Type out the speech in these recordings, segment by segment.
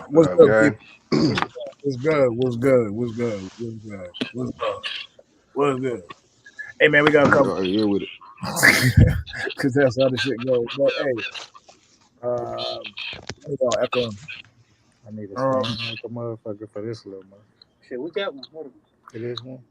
What's good, Okay. people? What's good? What's good? What's good? What's good? What's good? What's good? Hey man, we got a couple Are you with it? because that's how the shit goes. But hey, let me go echo. I need a Um, stand like a motherfucker for this little mother. Shit, we got one. It is one.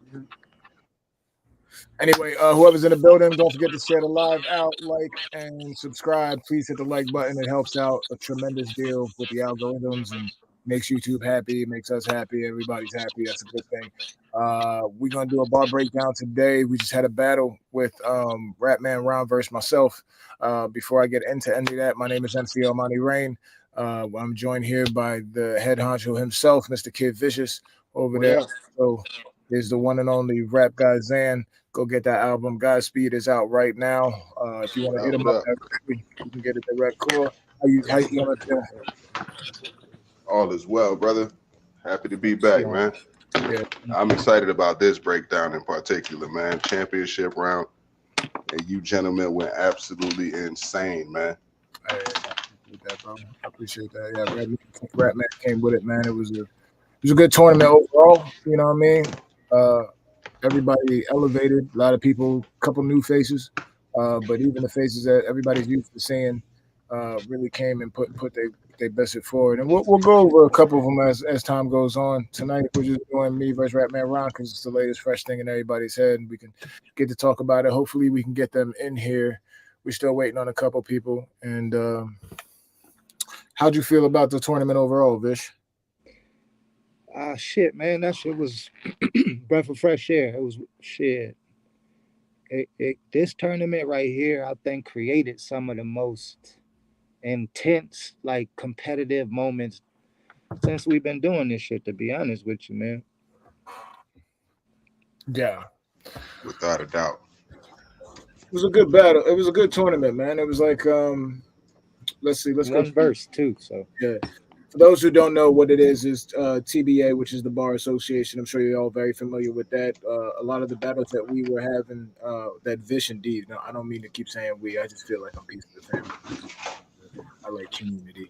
anyway, whoever's in the building, don't forget to share the live out, like, and subscribe. Please hit the like button. It helps out a tremendous deal with the algorithms and makes YouTube happy, makes us happy. Everybody's happy. That's a good thing. We're gonna do a bar breakdown today. We just had a battle with Rapman Ron versus myself. Before I get into any of that, my name is MC Armanni Rain. I'm joined here by the head honcho himself, Mr. Kid Vicious, over there. So there's the one and only rap guy Zan. Go get that album. Godspeed is out right now. If you want to hit him up directly, you can get a direct call. How you want to All is well, brother. Happy to be back, man. Yeah. I'm excited about this breakdown in particular, man. Championship round. And you gentlemen went absolutely insane, man. I appreciate that, bro. I appreciate that. Yeah, Rapman came with it, man. It was a good tournament overall. You know what I mean? Everybody elevated. A lot of people, a couple new faces, but even the faces that everybody's used to seeing really came and put their best foot forward. And we'll go over a couple of them as time goes on. Tonight we're just doing me versus Rapman Ron because it's the latest fresh thing in everybody's head, and we can get to talk about it. Hopefully we can get them in here. We're still waiting on a couple people. And how'd you feel about the tournament overall, Vish? Shit, man, that shit was breath of fresh air. It was shit. This tournament right here, I think, created some of the most intense, like competitive moments since we've been doing this shit. To be honest with you, man. Yeah. Without a doubt. It was a good battle. It was a good tournament, man. It was like let's see, let's go. One verse too. So Yeah. For those who don't know what it is TBA, which is the Bar Association. I'm sure you're all very familiar with that. A lot of the battles that we were having, that Vish indeed. No, I don't mean to keep saying we. I just feel like I'm a piece of the family. I like community.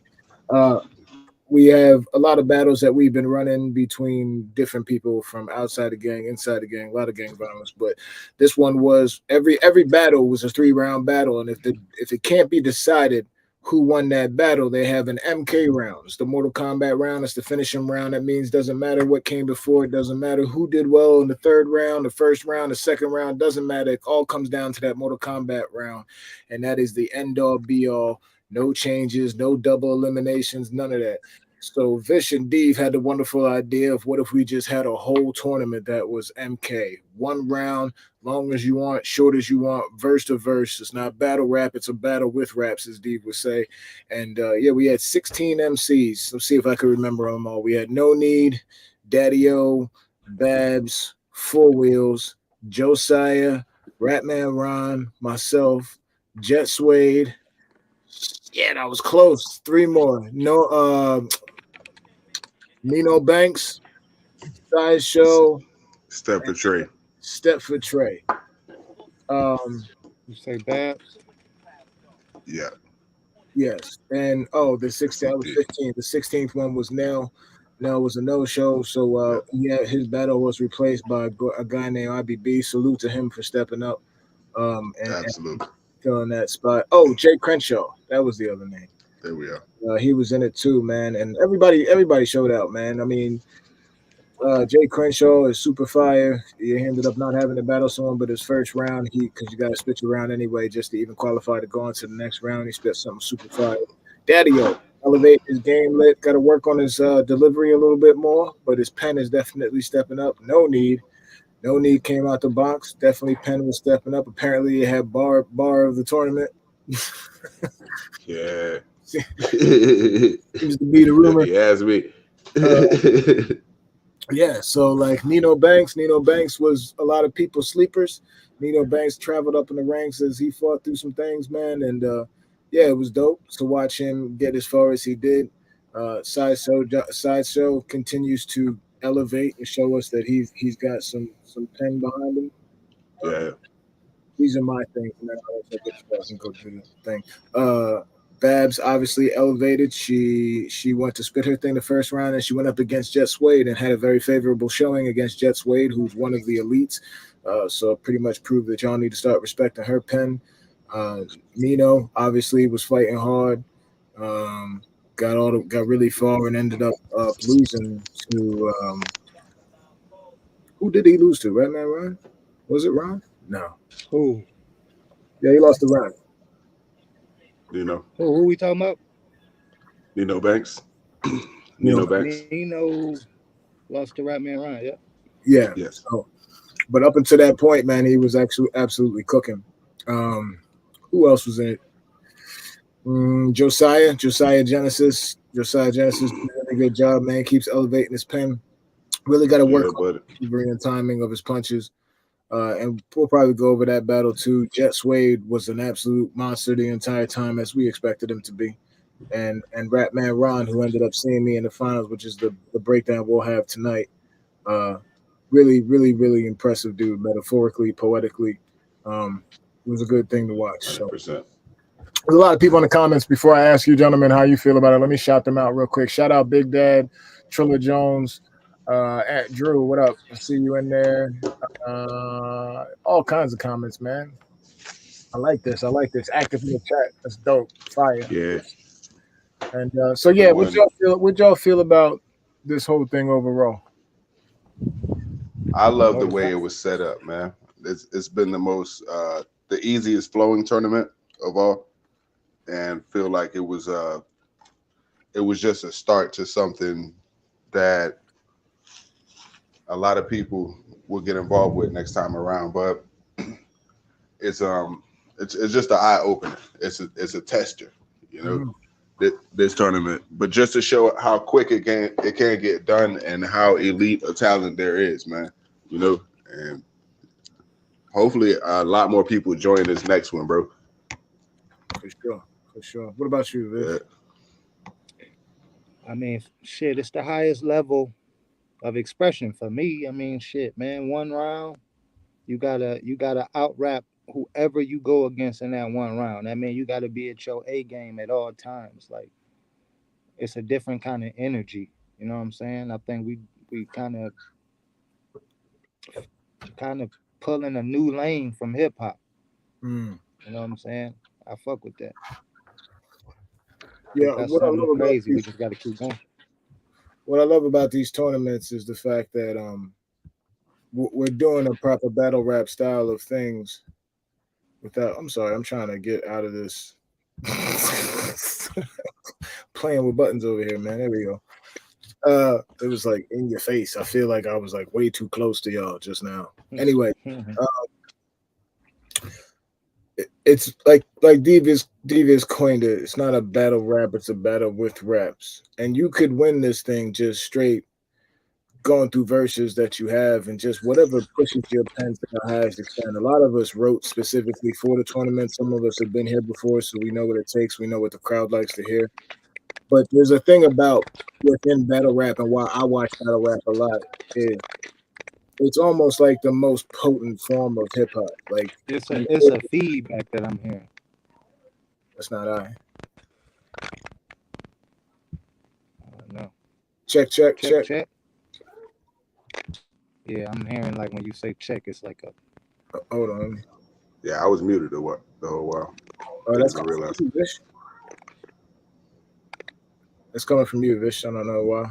Uh, we have a lot of battles that we've been running between different people from outside the gang, inside the gang, a lot of gang violence. But this one was every battle was a 3-round battle, and if it can't be decided who won that battle, they have an MK round. It's the Mortal Kombat round. It's the finishing round. That means doesn't matter what came before. It doesn't matter who did well in the third round, the first round, the second round. Doesn't matter. It all comes down to that Mortal Kombat round, and that is the end all be all. No changes, no double eliminations, none of that. So Vish and Dave had the wonderful idea of what if we just had a whole tournament that was MK, one round, long as you want, short as you want, verse to verse. It's not battle rap; it's a battle with raps, as Dave would say. And yeah, we had 16 MCs. Let's see if I can remember them all. We had No Need, Daddy O, Babs, Four Wheels, Josiah, Rapman Ron, myself, Jet Suede. Yeah, that was close. 3 more. No, Nino Banks, Sideshow, Step for Trey. Step for Trey. you say Babs? Yeah. Yes, and the 16th. I was 15. The 16th one was Nell. Nell was a no-show, so yeah, his battle was replaced by a guy named IBB. Salute to him for stepping up, and Absolutely. filling that spot. Oh, Jay Crenshaw, that was the other name. There we are. He was in it too, man, and everybody showed out, man. I mean, Jay Crenshaw is super fire. He ended up not having to battle someone, but his first round, because you got to split your round anyway, just to even qualify to go on to the next round. He spit something super fire. Daddy-O, elevate his game lit. Got to work on his delivery a little bit more, but his pen is definitely stepping up. No Need. No Need came out the box. Definitely pen was stepping up. Apparently, he had bar of the tournament. Yeah. Seems to be the rumor. He asked me. Yeah, so like Nino Banks was a lot of people's sleepers. Nino Banks traveled up in the ranks as he fought through some things, man, and yeah, it was dope to watch him get as far as he did. Sideshow continues to elevate and show us that he's got some pen behind him. Yeah. These are my things, man. I can go do the thing. Babs obviously elevated. She went to spit her thing the first round, and she went up against Jet Suede and had a very favorable showing against Jet Suede, who's one of the elites. So pretty much proved that y'all need to start respecting her pen. Uh, Nino obviously was fighting hard. Um, got really far and ended up losing to who did he lose to? Rapman Ron? Was it Ron? No. Who? Yeah, he lost to Ron. You know, Who we talking about? Nino Banks. Nino. Nino Banks. Nino lost to Rapman Ryan. Yeah. Yeah. Yes. So, but up until that point, man, he was actually absolutely cooking. Who else was in it? Josiah Genesis. Josiah Genesis did a really good job, man. Keeps elevating his pen. Really got to work Yeah, on but the delivery and timing of his punches. And we'll probably go over that battle too. Jet Suede was an absolute monster the entire time, as we expected him to be. And Rapman Ron, who ended up seeing me in the finals, which is the breakdown we'll have tonight. Uh, really, really, really impressive dude, metaphorically, poetically. It was a good thing to watch. So 100%. there's a lot of people in the comments. Before I ask you, gentlemen, how you feel about it, let me shout them out real quick. Shout out Big Dad, Trilla Jones, at Drew. What up? I see you in there. All kinds of comments, man. I like this. Active in the chat. That's dope. Fire. Yeah. And so yeah, what y'all feel about this whole thing overall? I love the way it was set up, man. It's been the most the easiest flowing tournament of all, and feel like it was just a start to something that a lot of people will get involved with next time around. But it's just an eye opener. It's a tester, you know. This tournament, but just to show how quick it can get done and how elite a talent there is, man. You know, and hopefully a lot more people join this next one, bro. For sure. What about you, Viv? Yeah. I mean, shit, it's the highest level of expression for me. I mean, shit, man. One round, you gotta out rap whoever you go against in that one round. I mean, you gotta be at your A game at all times. Like, it's a different kind of energy. You know what I'm saying? I think we kind of pulling a new lane from hip hop. You know what I'm saying? I fuck with that. Yeah, That's what I something love about crazy. We just got to keep going. what I love about these tournaments is the fact that we're doing a proper battle rap style of things. Without, I'm sorry, I'm trying to get out of this playing with buttons over here, man. There we go. It was like in your face. I feel like I was like way too close to y'all just now. Anyway, it's like Devious coined it. It's not a battle rap, it's a battle with raps. And you could win this thing just straight going through verses that you have and just whatever pushes your pen to the highest extent. A lot of us wrote specifically for the tournament. Some of us have been here before, so we know what it takes. We know what the crowd likes to hear. But there's a thing about within battle rap and why I watch battle rap a lot is it's almost like the most potent form of hip hop. Like it's a feedback that I'm hearing. That's not I. No. Check. Yeah, I'm hearing like when you say check, it's like a. Hold on. Yeah, I was muted the whole while. Oh, that's coming from you, Vish. It's coming from you, Vish. I don't know why.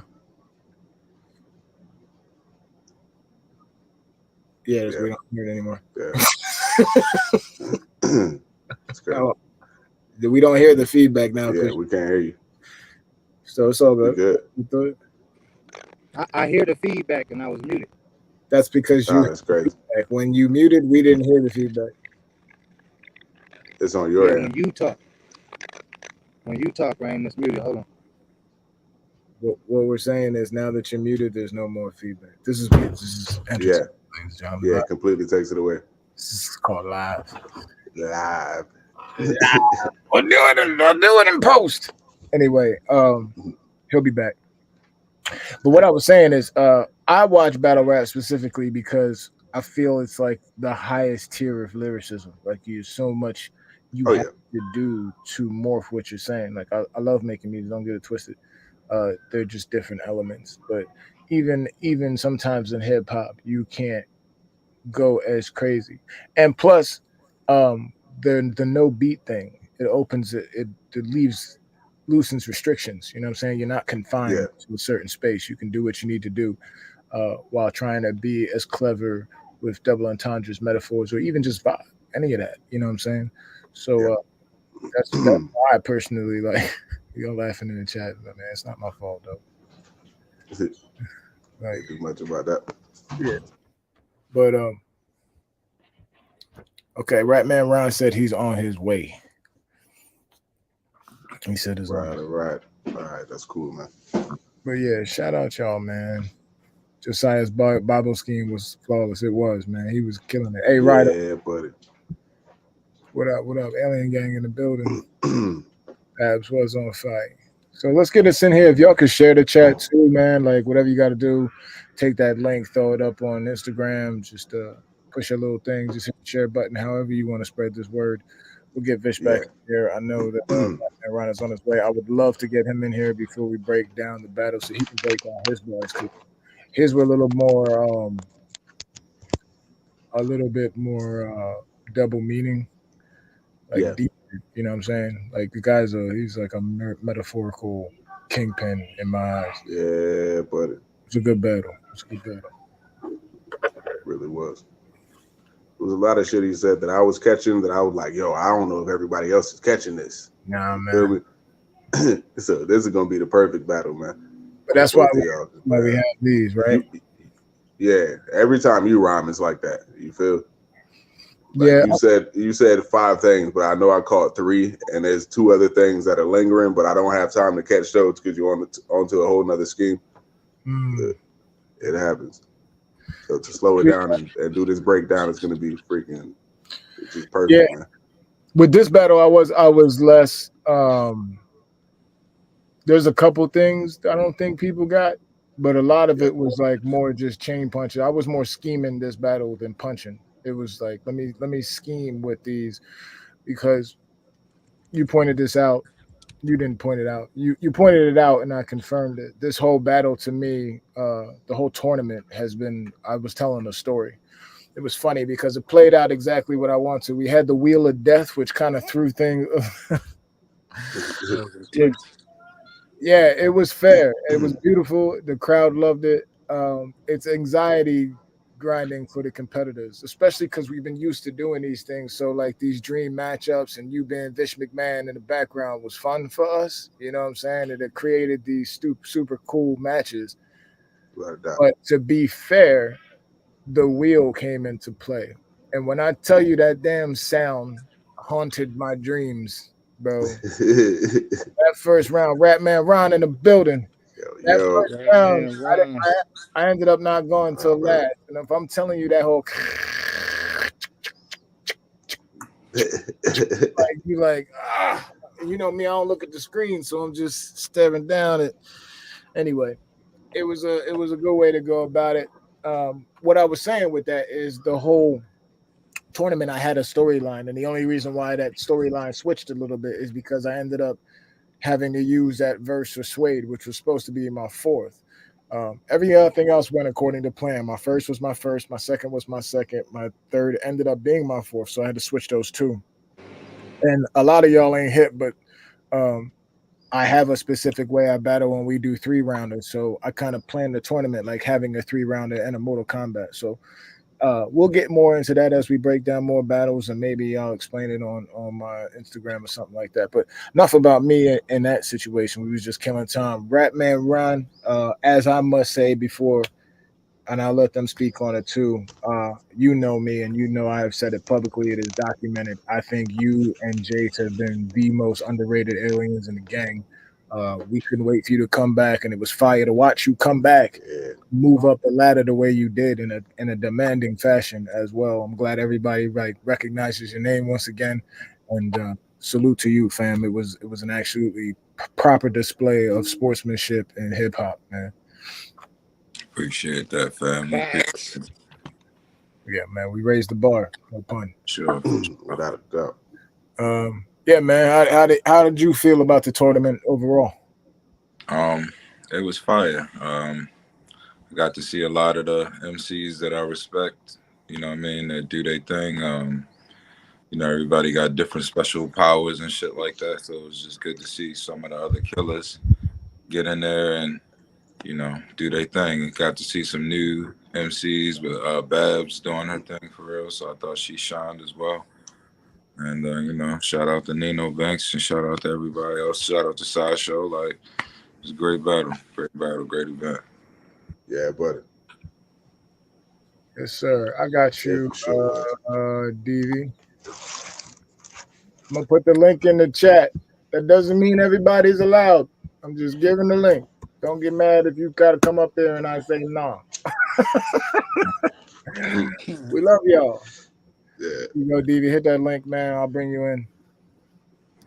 Yeah, we don't hear it anymore. Yeah. Oh, we don't hear the feedback now. Yeah, we can't hear you. So it's all good. We good. I hear the feedback and I was muted. That's because you. That's crazy. Feedback. When you muted, we didn't hear the feedback. It's on your end. When you talk, Rain, it's muted. Hold on. What we're saying is now that you're muted, there's no more feedback. This is yeah. It completely takes it away. This is called live. Live. I'll do it in post. Anyway, he'll be back. But what I was saying is, I watch battle rap specifically because I feel it's like the highest tier of lyricism. Like you so much you Oh have yeah, to do to morph what you're saying. Like I love making music. Don't get it twisted. They're just different elements. But even sometimes in hip hop, you can't go as crazy. And plus, the no beat thing, it opens it leaves loosens restrictions. You know what I'm saying? You're not yeah, confined to a certain space. You can do what you need to do while trying to be as clever with double entendres, metaphors, or even just vibe. Any of that. You know what I'm saying? So yeah. that's why I personally like. You're laughing in the chat, but man, it's not my fault though. Like, Can't do much about that. yeah, but okay. Ratman Ron said he's on his way. He said it's on. Right, all right, all right. That's cool, man. But yeah, shout out y'all, man. Josiah's Bible scheme was flawless. It was, man. He was killing it. Hey, Ryder, Yeah, buddy. what up? What up? Alien gang in the building. Abs was on fight. So let's get us in here. If y'all could share the chat too, man. Like whatever you got to do, take that link, throw it up on Instagram. Just push a little thing. Just hit the share button. However you want to spread this word. We'll get Vish back Yeah. here. I know that Ron is on his way. I would love to get him in here before we break down the battle, so he can break down his bars too. His were a little more, a little bit more double meaning, like Yeah. deep. You know what I'm saying? Like the guy's he's like a metaphorical kingpin in my eyes. Yeah, buddy. It's a good battle. It's a good battle. Really was. There was a lot of shit he said that I was catching that I was like, yo, I don't know if everybody else is catching this. Nah, You feel man. me? So this is gonna be the perfect battle, man. But that's why Both of y'all. we have these, right? Yeah. Every time you rhyme, it's like that. You feel? Like Yeah. you said 5 things, but I know I caught 3, and there's 2 other things that are lingering, but I don't have time to catch those because you're onto a whole nother scheme. It happens. So to slow it down and do this breakdown is going to be freaking, it's just perfect, man. With this battle, I was less. There's a couple things I don't think people got, but a lot of it was like more just chain punches. I was more scheming this battle than punching. It was like let me scheme with these because you pointed this out. You didn't point it out. You pointed it out, and I confirmed it. This whole battle to me, the whole tournament has been. I was telling a story. It was funny because it played out exactly what I wanted. We had the Wheel of Death, which kind of threw things. Yeah, it was fair. It was beautiful. The crowd loved it. It's anxiety grinding for the competitors, especially because we've been used to doing these things. So, like these dream matchups and you being Vish McMahon in the background was fun for us. You know what I'm saying? And it created these super cool matches. But to be fair, the wheel came into play. And when I tell you that damn sound haunted my dreams, bro. That first round, Rapman Ron in the building. That first round, I ended up not going till last. And if I'm telling you that whole like you like you know me, I don't look at the screen, so I'm just staring down it. Anyway, it was a good way to go about it. What I was saying with that is the whole tournament I had a storyline, and the only reason why that storyline switched a little bit is because I ended up having to use that verse for Suede, which was supposed to be my 4th. Every other thing else went according to plan. My first was my first, my second was my second, my third ended up being my 4th, so I had to switch those 2. And a lot of y'all ain't hit, but I have a specific way I battle when we do 3-rounders. So I kind of plan the tournament like having a 3-rounder and a Mortal Kombat. So we'll get more into that as we break down more battles, and maybe I'll explain it on my Instagram or something like that. But enough about me in that situation. We was just killing time. Ratman Ron, as I must say before, and I'll let them speak on it too. You know me, and you know I have said it publicly. It is documented. I think you and Jace have been the most underrated aliens in the gang. We couldn't wait for you to come back, and it was fire to watch you come back, move up the ladder the way you did in a demanding fashion as well. I'm glad everybody recognizes your name once again, and salute to you, fam. It was an absolutely proper display of sportsmanship in hip hop, man. Appreciate that, fam. Yeah, man, we raised the bar. No pun. Sure. Without a doubt. Yeah, man. How did you feel about the tournament overall? It was fire. I got to see a lot of the MCs that I respect. You know what I mean? That do their thing. Everybody got different special powers and shit like that. So it was just good to see some of the other killers get in there and do their thing. Got to see some new MCs, but Babs doing her thing for real. So I thought she shined as well. And shout out to Nino Banks and shout out to everybody else. Shout out to Sideshow. Like, it was a great battle, great event. Yeah, buddy. Yes, sir. I got Yeah, you, for sure. DV. I'm gonna put the link in the chat. That doesn't mean everybody's allowed. I'm just giving the link. Don't get mad if you gotta come up there and I say no. We love y'all. Yeah. You know, DV, hit that link, man. I'll bring you in.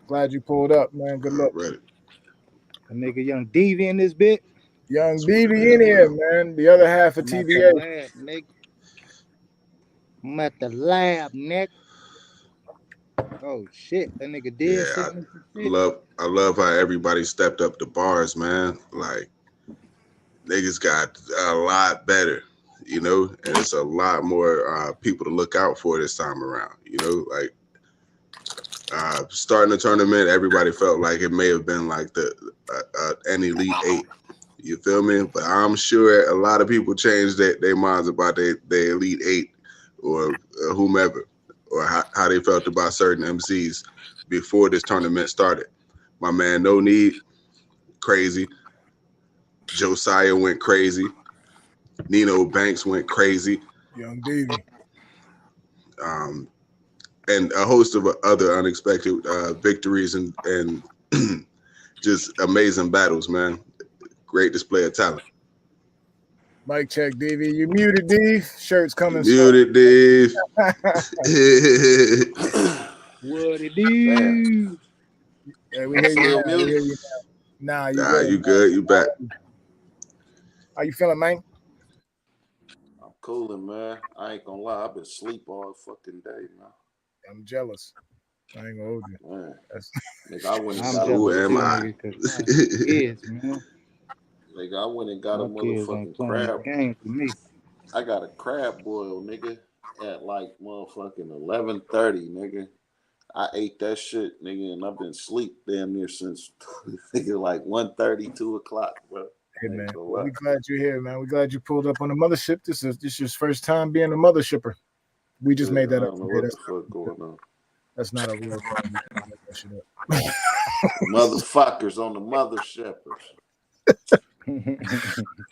Glad you pulled up, man. Good luck. Ready. A nigga Young Devious in this bit. Young DV in here, man. The other half of I'm at TBA. the lab, nigga. I'm at the lab, Nick. Oh shit, that nigga did Yeah, send me some shit. I love how everybody stepped up the bars, man. Like niggas got a lot better, and it's a lot more people to look out for this time around. Like starting the tournament, everybody felt like it may have been like an Elite Eight. You feel me? But I'm sure a lot of people changed their minds about their Elite Eight or whomever, or how they felt about certain MCs before this tournament started. My man, No Need, crazy. Josiah went crazy. Nino Banks went crazy. Young DV. And a host of other unexpected victories and just amazing battles, man. Great display of talent. Mic check, DV. You muted, D. Shirt's coming Muted, Dave. What it do? Yeah, we hear you now. We hear you now. Nah, you Nah, good. you good. You back. How you feeling, man? I'm cooling, man. I ain't gonna lie. I've been asleep all fucking day, man. I'm jealous. I ain't gonna hold you. Man, That's... nigga, I went and I'm got Who jealous am too, I? nigga, because kids, man. Nigga, I went and got My a kids ain't motherfucking playing crab. this game for me. I got a crab boil, nigga, at like motherfucking 11:30, nigga. I ate that shit, nigga, and I've been asleep damn near since nigga like 1:30, 2 o'clock, bro. Hey, man. Well, we glad you're here, man. We glad you pulled up on the mothership. This is your first time being a mothershipper. We just made that up. I don't know what the fuck going on. That's not a real thing. Motherfuckers on the mothershipers.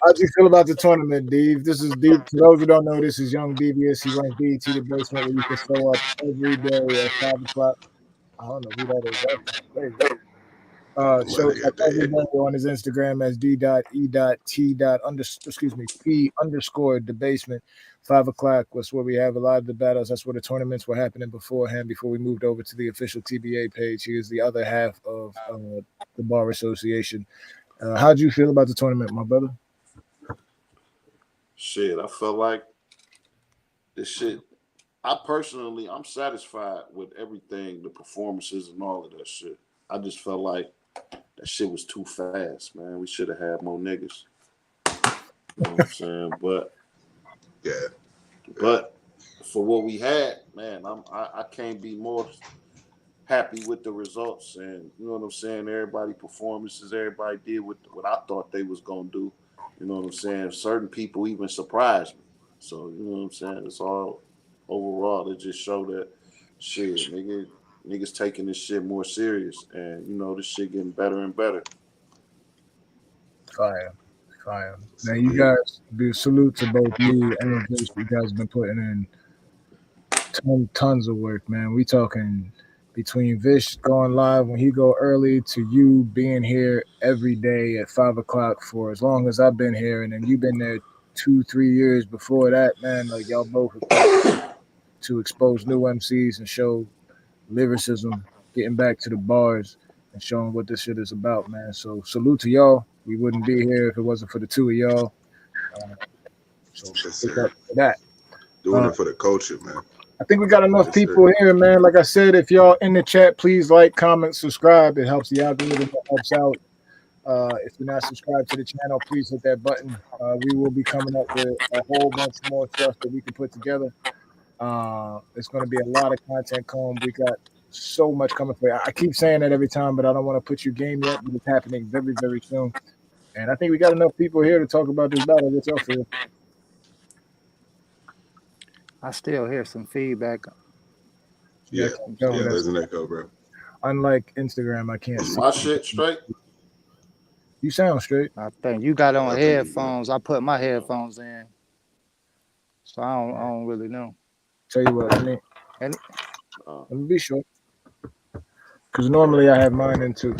How'd you feel about the tournament, Dave? This is Deep. For those who don't know, this is Young Devious. He runs BET The Basement, where you can show up every day at 5 o'clock. I don't know who that is. That's crazy. Shows up every day on his Instagram as P_, the basement. 5 o'clock was where we have a lot of the battles. That's where the tournaments were happening beforehand, before we moved over to the official TBA page. He is the other half of the Bar Association. How'd you feel about the tournament, my brother? Shit, I felt like this shit. I'm satisfied with everything, the performances and all of that shit. I just felt like that shit was too fast, man. We should have had more niggas. You know what I'm saying? But for what we had, man, I can't be more happy with the results. And you know what I'm saying? Everybody performances, everybody did what I thought they was gonna do. You know what I'm saying? Certain people even surprised me. So you know what I'm saying? It's all overall. It just showed that shit, niggas taking this shit more serious, and this shit getting better and better. Fire. Now you guys, do salute to both you and Vish. You guys have been putting in tons of work, man. We talking between Vish going live when he go early to you being here every day at 5 o'clock for as long as I've been here, and then you've been there 2-3 years before that, man. Like y'all both to expose new MCs and show lyricism, getting back to the bars and showing what this shit is about, man. So salute to y'all. We wouldn't be here if it wasn't for the two of y'all. So pick up for that. Doing it for the culture, man. I think we got enough Yes, people sir. here, man. Like I said, if y'all in the chat, please like, comment, subscribe. It helps the algorithm. It helps out. If you're not subscribed to the channel, please hit that button. We will be coming up with a whole bunch more stuff that we can put together. It's going to be a lot of content coming. We got so much coming for you. I keep saying that every time, but I don't want to put you game yet. But it's happening very, very soon. And I think we got enough people here to talk about this battle. What's up for you? I still hear some feedback. Yeah, Keep going. yeah, That's- there's an echo, bro. unlike Instagram, I can't see. My shit straight. You sound straight. I think you got on I think you headphones. I put my headphones in, so I don't really know. Tell you what, let Uh, me be sure. Because normally I have mine in too.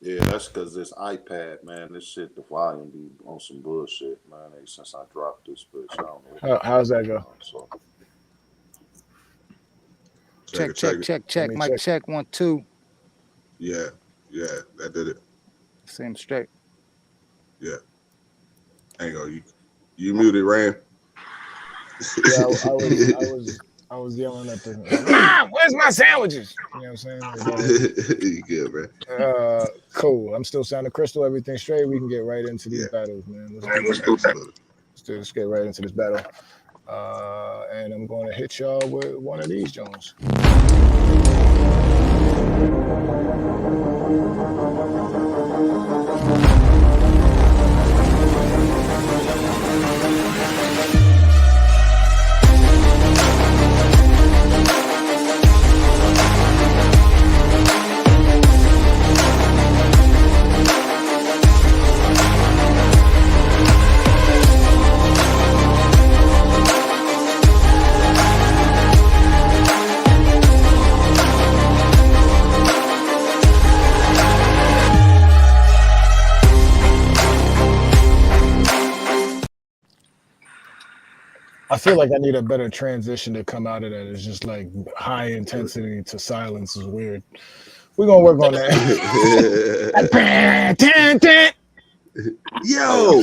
yeah, that's because this iPad, man, this shit, the volume be on some bullshit, man. Since I dropped this bitch, I don't know. How's that go? So Check, it, check, it. check, check. me Mic check. check 1 2. Yeah, that did it. Seems straight. Yeah. Hang on, you muted, Ram. Yeah, I was yelling at the Mom, where's my sandwiches? You know what I'm saying? You good, bro? Cool. I'm still sounding crystal. Everything straight. We can get right into these battles, man. Let's get right into this battle. And I'm going to hit y'all with one of these Jones. I feel like I need a better transition to come out of that. It's just like high intensity to silence is weird. We're gonna work on that. Yo.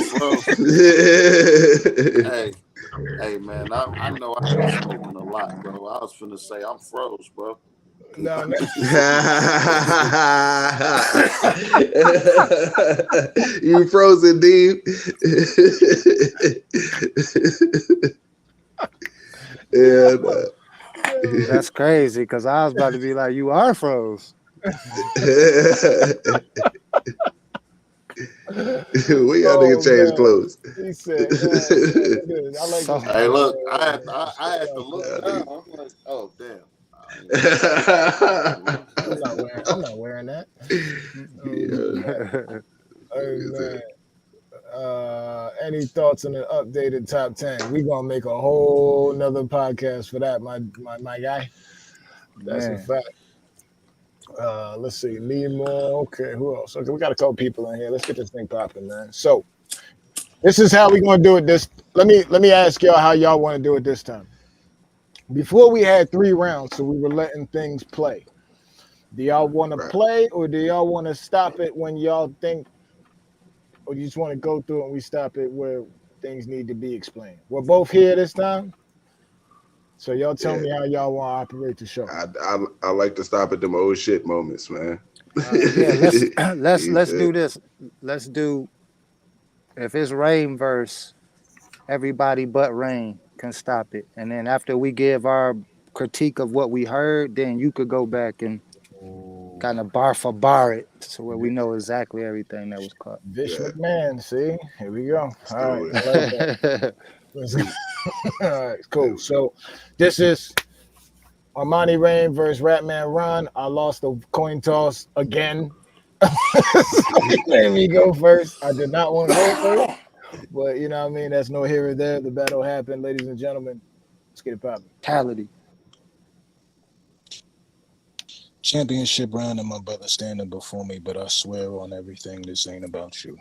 hey, man, I know I be smoking a lot, bro. I was finna say I'm froze, bro. No. You frozen deep. Yeah, That's crazy because I was about to be like, you are froze. We got nigga change clothes. He said, I like So- Hey, look, I had to look down. I'm like, oh damn. I'm not wearing that. Man. Any thoughts on an updated top 10? We're gonna make a whole nother podcast for that, my guy. That's a fact. Let's see, Nemo. Okay, who else? Okay, we got a couple people in here. Let's get this thing popping, man. So this is how we're gonna do it. Let me ask y'all how y'all want to do it this time. Before we had 3 rounds, so we were letting things play. Do y'all want to play, or do y'all want to stop it when y'all think, or you just want to go through it and we stop it where things need to be explained? We're both here this time, so y'all tell me how y'all want to operate the show. I like to stop at them old shit moments, man. Yeah, let's do this. Let's do, if it's Rain verse, everybody but Rain can stop it, and then after we give our critique of what we heard, then you could go back and kind of bar for bar it, so where we know exactly everything that was caught. Vish McMahon, see, here we go. All right, I like that. All right, cool. So this is Armanni Rain versus Rapman Ron. I lost the coin toss again. Let me go first. I did not want to go first, but you know what I mean. That's no here or there. The battle happened, ladies and gentlemen. Let's get it popping. Mentality. Championship round and my brother standing before me, but I swear on everything this ain't about you.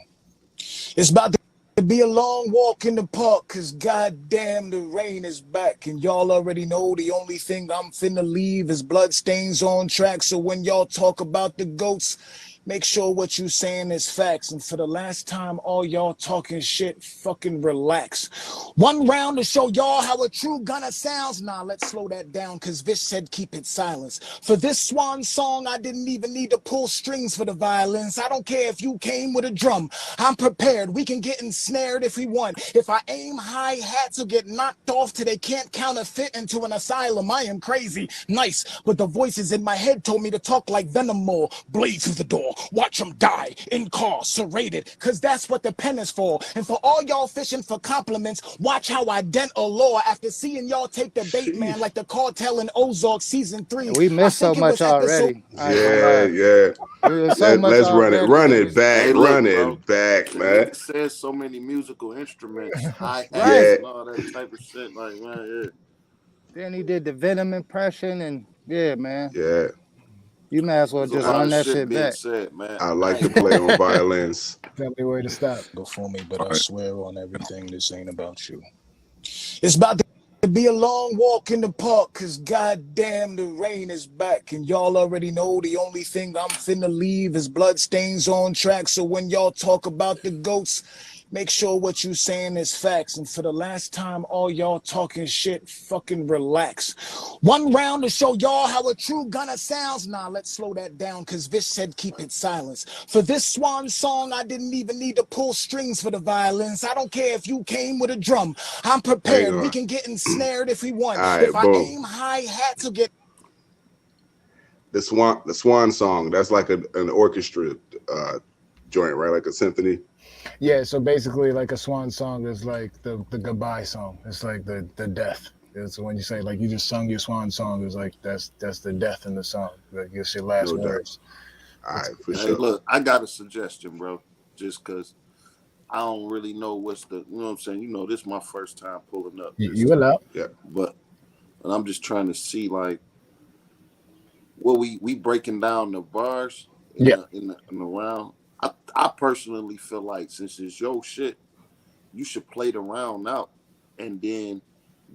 It's about to be a long walk in the park, cause goddamn the rain is back, and y'all already know the only thing I'm finna leave is bloodstains on track. So when y'all talk about the goats, Make sure what you saying is facts. And for the last time, all y'all talking shit, fucking relax. One round to show y'all how a true gunner sounds. Nah, let's slow that down, cause Vish said keep it silence. For this swan song, I didn't even need to pull strings for the violins. I don't care if you came with a drum. I'm prepared. We can get ensnared if we want. If I aim high, hats will get knocked off till they can't counterfeit into an asylum. I am crazy, nice, but the voices in my head told me to talk like Venom more. Blade through the door. Watch them die, incarcerated, cause that's what the pen is for. And for all y'all fishing for compliments, watch how I dent a lore after seeing y'all take the bait, man, like the cartel in Ozark season 3. We missed so much already. Yeah. There's so much Let's run already. it back, Hey, look, back, the man. nigga says so many musical instruments, hi-hats, Right. and all that type of shit. Like, man, yeah. Then he did the Venom impression, and yeah, man. Yeah. You may as well There's a just lot run of that shit shit being back. said, man. I like to play on violins. Tell me where to stop. Before me, but I swear on everything this ain't about you. It's about to be a long walk in the park, cause goddamn the rain is back. And y'all already know the only thing I'm finna leave is bloodstains on track. So when y'all talk about the goats, make sure what you saying is facts. And for the last time, all y'all talking shit, fucking relax. One round to show y'all how a true gunner sounds. Nah, let's slow that down, cause Vish said keep it silence. For this swan song, I didn't even need to pull strings for the violins. I don't care if you came with a drum. I'm prepared. We can get ensnared if we want. All right, If I boom. aim high, hats will get... The swan song, that's like an orchestra joint, right? Like a symphony. Yeah, so basically, like a swan song is like the goodbye song. It's like the death. It's when you say like you just sung your swan song. It's like that's the death in the song. Like it's your last words. All right, for Hey, sure. look, I got a suggestion, bro. Just because I don't really know what's the, you know what I'm saying? You know, this is my first time pulling up. You allow? Yeah. But and I'm just trying to see like what we breaking down the bars in the round. I personally feel like since it's your shit, you should play the round out and then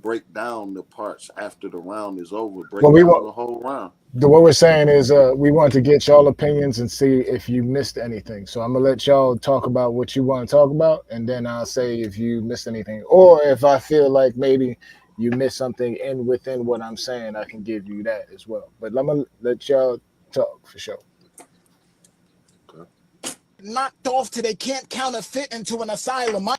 break down the parts after the round is over. Break down the whole round. What we're saying is we want to get y'all opinions and see if you missed anything. So I'm gonna let y'all talk about what you want to talk about, and then I'll say if you missed anything, or if I feel like maybe you missed something within what I'm saying, I can give you that as well. But I'm gonna let y'all talk for sure. knocked off till they can't counterfeit into an asylum.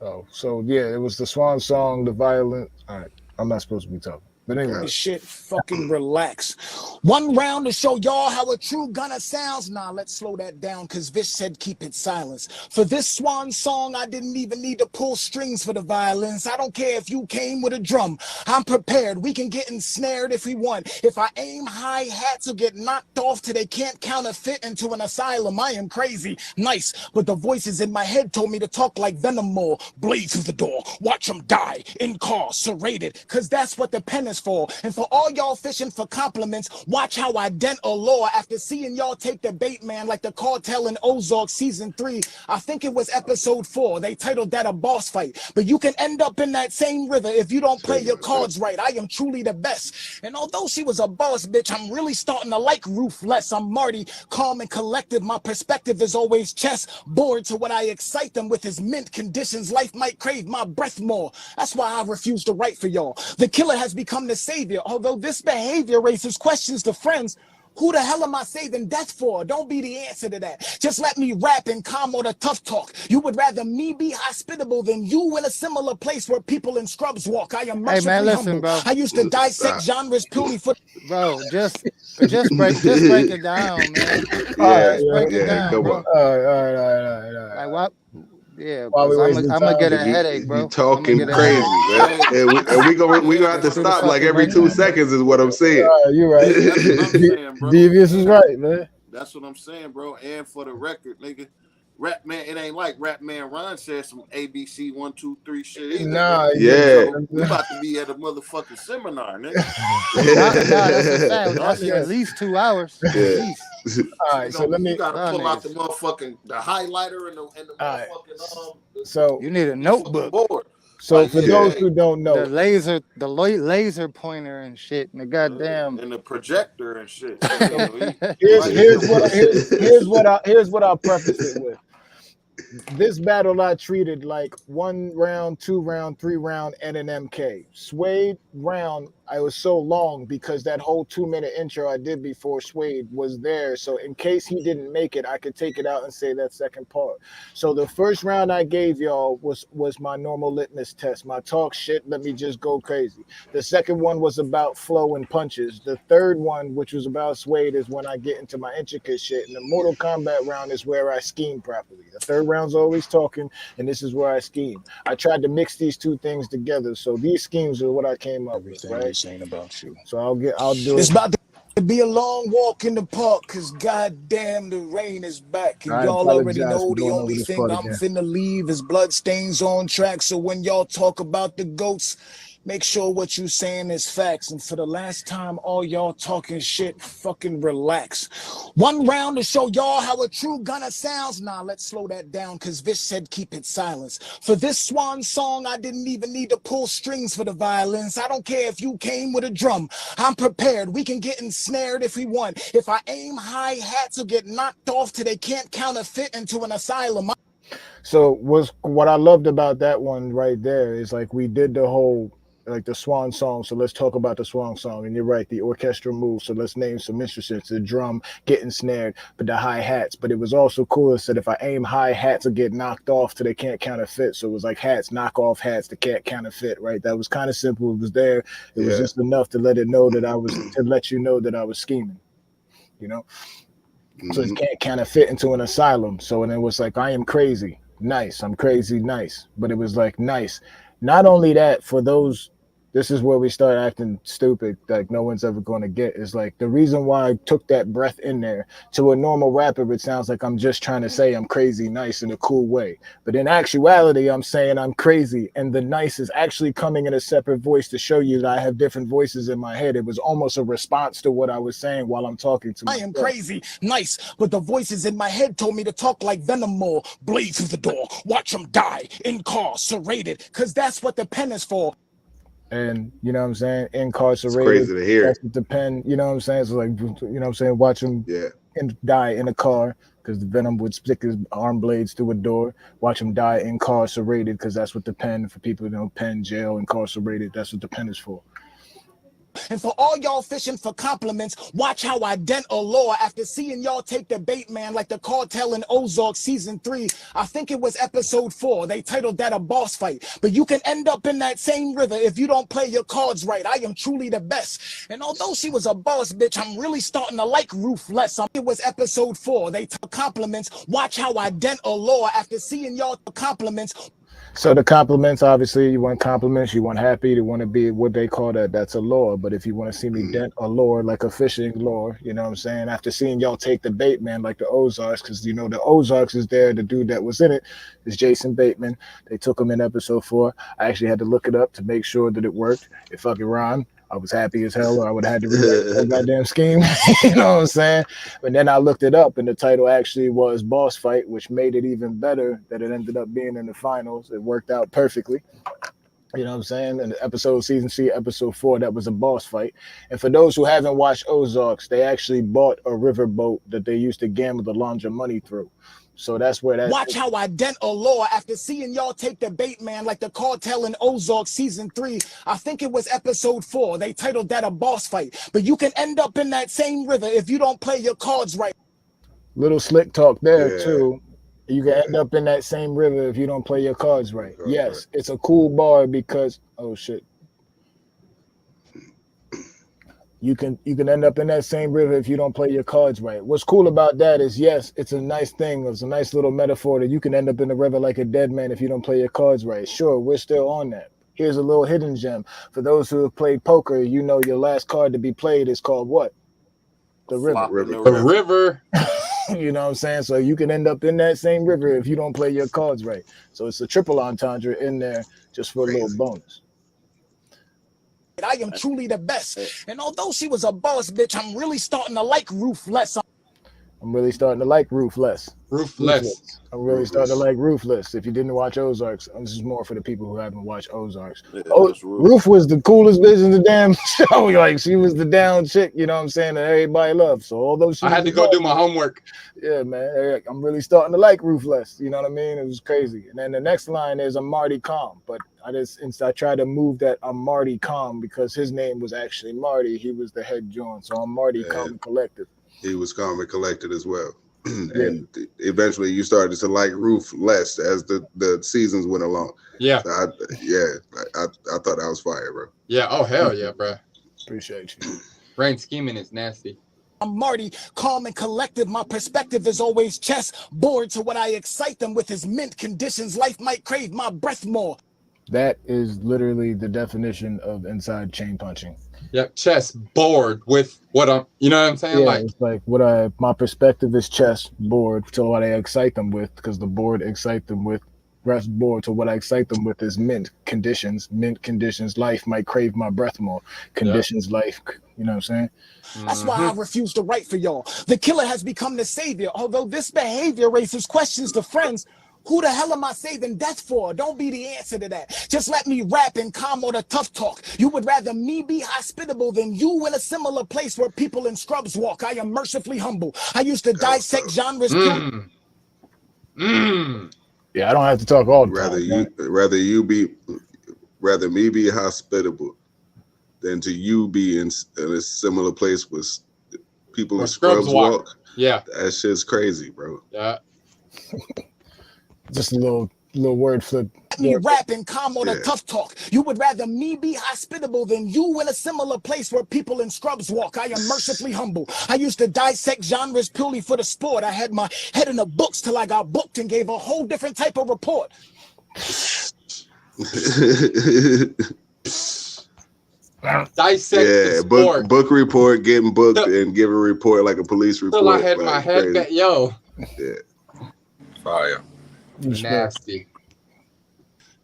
Oh, so yeah, it was the swan song, the violin. All right, I'm not supposed to be talking. But anyway. Shit, fucking relax. One round to show y'all how a true gunner sounds. Nah, let's slow that down, cause Vish said keep it silence. For this swan song, I didn't even need to pull strings for the violins. I don't care if you came with a drum. I'm prepared. We can get ensnared if we want. If I aim high, hats will get knocked off till they can't counterfeit into an asylum. I am crazy, nice, but the voices in my head told me to talk like Venom more. Blade through the door. Watch them die, incarcerated, cause that's what the pen is for. And for all y'all fishing for compliments, watch how I dent a lore after seeing y'all take the bait, man, like the cartel in Ozark season 3. I think it was episode 4. They titled that a boss fight. But you can end up in that same river if you don't play your cards right. I am truly the best. And although she was a boss bitch, I'm really starting to like Ruthless. I'm Marty, calm and collected. My perspective is always chess. Bored to what I excite them with is mint conditions. Life might crave my breath more. That's why I refuse to write for y'all. The killer has become the savior, although this behavior raises questions to friends. Who the hell am I saving death for? Don't be the answer to that. Just let me rap and calm or the tough talk. You would rather me be hospitable than you in a similar place where people in scrubs walk. I am mercifully humble. Bro. I used to dissect genres purely for... Bro, just break it down, man. Just break it down, bro. All right. Like what? Yeah, I'm gonna get a headache, bro. You talking crazy, man. And we gonna have to stop like every 2 seconds is what I'm saying. You're right. That's what I'm saying, bro. Devious is right, man. That's what I'm saying, bro. And for the record, nigga, Rapman, it ain't like Rapman Ron said some ABC 1, 2, 3 shit either. Nah, yeah. So we about to be at a motherfucking seminar, nigga. That's a fact. That's at least 2 hours. Yeah. At least. All right, so let me. You gotta pull out the motherfucking highlighter and the motherfucking So you need a notebook. board. So for those yeah, who don't know, the laser pointer and shit, and the goddamn. and the projector and shit. So you so know, he here's right. here's what I'll preface it with. This battle I treated like 1 round, 2 round, 3 round, and an MK. Suede round, I was so long because that whole 2-minute intro I did before Suede was there. So in case he didn't make it, I could take it out and say that second part. So the first round I gave y'all was my normal litmus test. My talk shit, let me just go crazy. The second one was about flow and punches. The third one, which was about Suede, is when I get into my intricate shit. And the Mortal Kombat round is where I scheme properly. The third round's always talking, and this is where I scheme. I tried to mix these two things together. So these schemes are what I came up with, Everything right? this ain't about you. So I'll do It's it. about to be a long walk in the park, cause goddamn the rain is back. And I y'all already apologize for know the going over only this thing part I'm again. finna leave is bloodstains on track. So when y'all talk about the goats, make sure what you saying is facts. And for the last time, all y'all talking shit, fucking relax. One round to show y'all how a true gunner sounds. Nah, let's slow that down, cause Vish said keep it silence. For this swan song, I didn't even need to pull strings for the violins. I don't care if you came with a drum. I'm prepared. We can get ensnared if we want. If I aim high, hats will get knocked off till they can't counterfeit into an asylum. So was what I loved about that one right there is like we did the whole like the swan song. So let's talk about the swan song. And you're right, the orchestral move. So let's name some instruments: the drum, getting snared, but the hi hats. But it was also cool. It said if I aim high, hats will get knocked off till they can't counterfeit. So it was like hats, knock off hats that can't counterfeit. Right? That was kind of simple. It was there. It was Yeah. just enough to let it know that I was to let you know that I was scheming. You know. So it Mhm. can't kind of fit into an asylum. So and it was like, I am crazy, nice. I'm crazy, nice. But it was like nice. Not only that, for those, this is where we start acting stupid, like no one's ever going to get. Is like the reason why I took that breath in there. To a normal rapper, it sounds like I'm just trying to say I'm crazy, nice in a cool way. But in actuality, I'm saying I'm crazy, and the nice is actually coming in a separate voice to show you that I have different voices in my head. It was almost a response to what I was saying while I'm talking to I myself. am crazy, nice, but the voices in my head told me to talk like Venom more. Blade through the door, watch them die, incarcerated, cause that's what the pen is for. And you know what I'm saying, It's incarcerated. crazy to hear. That's what the pen. You know what I'm saying. So like, you know what I'm saying, watch him Yeah. die in a car because the venom would stick his arm blades through a door. Watch him die incarcerated because that's what the pen for people, you know, pen, jail, incarcerated. That's what the pen is for. And for all y'all fishing for compliments, watch how I dent a lore after seeing y'all take the bait, man, like the cartel in Ozark season 3. I think it was episode 4. They titled that a boss fight. But you can end up in that same river if you don't play your cards right. I am truly the best. And although she was a boss bitch, I'm really starting to like Ruthless. It was episode 4. They took compliments. Watch how I dent a lore after seeing y'all compliments. So the compliments, obviously, you want compliments, you want happy, you want to be what they call that. That's a lure. But if you want to see me dent a lure, like a fishing lure, you know what I'm saying? After seeing y'all take the bait, man, like the Ozarks, because you know the Ozarks is there. The dude that was in it is Jason Bateman. They took him in episode 4. I actually had to look it up to make sure that it worked. It fucking rhymed. I was happy as hell, or I would have had to rewrite the whole goddamn scheme. You know what I'm saying? But then I looked it up, and the title actually was Boss Fight, which made it even better that it ended up being in the finals. It worked out perfectly. You know what I'm saying? In the episode, season C, episode 4, that was a boss fight. And for those who haven't watched Ozarks, they actually bought a riverboat that they used to gamble the launder money through. So that's where that. Watch how I dent a lore after seeing y'all take the bait, man, like the cartel in Ozark season 3. I think it was episode 4. They titled that a boss fight. But you can end up in that same river if you don't play your cards right. Little slick talk there Yeah. too. You can Yeah. end up in that same river if you don't play your cards right. Cards Yes, right. it's a cool bar because oh shit. You can end up in that same river if you don't play your cards right. What's cool about that is yes, it's a nice thing. It's a nice little metaphor that you can end up in the river like a dead man if you don't play your cards right. Sure, we're still on that. Here's a little hidden gem. For those who have played poker, you know your last card to be played is called what? The river. Flop in the The river. You know what I'm saying? So you can end up in that same river if you don't play your cards right. So it's a triple entendre in there just for a little Crazy. bonus. I am truly the best. And although she was a boss bitch, I'm really starting to like Ruthless. I'm really starting to like Ruthless. Ruthless. I'm really starting to like Ruthless. If you didn't watch Ozarks, this is more for the people who haven't watched Ozarks. Yeah, Oh, that's Ruth was the coolest bitch in the damn show. Like she was the down chick, you know what I'm saying, that everybody loved. So although she I had to go do my homework. yeah, man, I'm really starting to like Ruthless. You know what I mean? It was crazy. And then the next line is I'm Marty Calm, but I tried to move that I'm Marty Calm because his name was actually Marty. He was the head John, so I'm Marty Calm and Collective. He was calm and collected as well. And eventually you started to like Ruth less as the seasons went along. Yeah. So I thought that was fire, bro. Yeah. Oh, hell yeah, bro. Appreciate you. Brain scheming is nasty. I'm Marty, calm and collective. My perspective is always chess. Bored to what I excite them with is mint conditions. Life might crave my breath more. That is literally the definition of inside chain punching. Yep, chess bored with what I'm, you know what I'm saying? Yeah, like it's like my perspective is chess board to what I excite them with, because the board excite them with rest board to what I excite them with is mint conditions, life might crave my breath more, conditions, life, you know what I'm saying? That's why I refuse to write for y'all. The killer has become the savior, although this behavior raises questions to friends. Who the hell am I saving death for? Don't be the answer to that. Just let me rap and calm or the tough talk. You would rather me be hospitable than you in a similar place where people in scrubs walk. I am mercifully humble. I used to dissect genres. Yeah, I don't have to talk all the time. Rather me be hospitable than to you be in a similar place with people in scrubs walk. Yeah. That shit's crazy, bro. Yeah. Just a little word flip. Let me rap and calm or the tough talk. You would rather me be hospitable than you in a similar place where people in scrubs walk. I am mercifully humble. I used to dissect genres purely for the sport. I had my head in the books till I got booked and gave a whole different type of report. Dissect book report, getting booked and give a report like a police report. Till I had my head back, yo. Yeah. Fire. Nasty.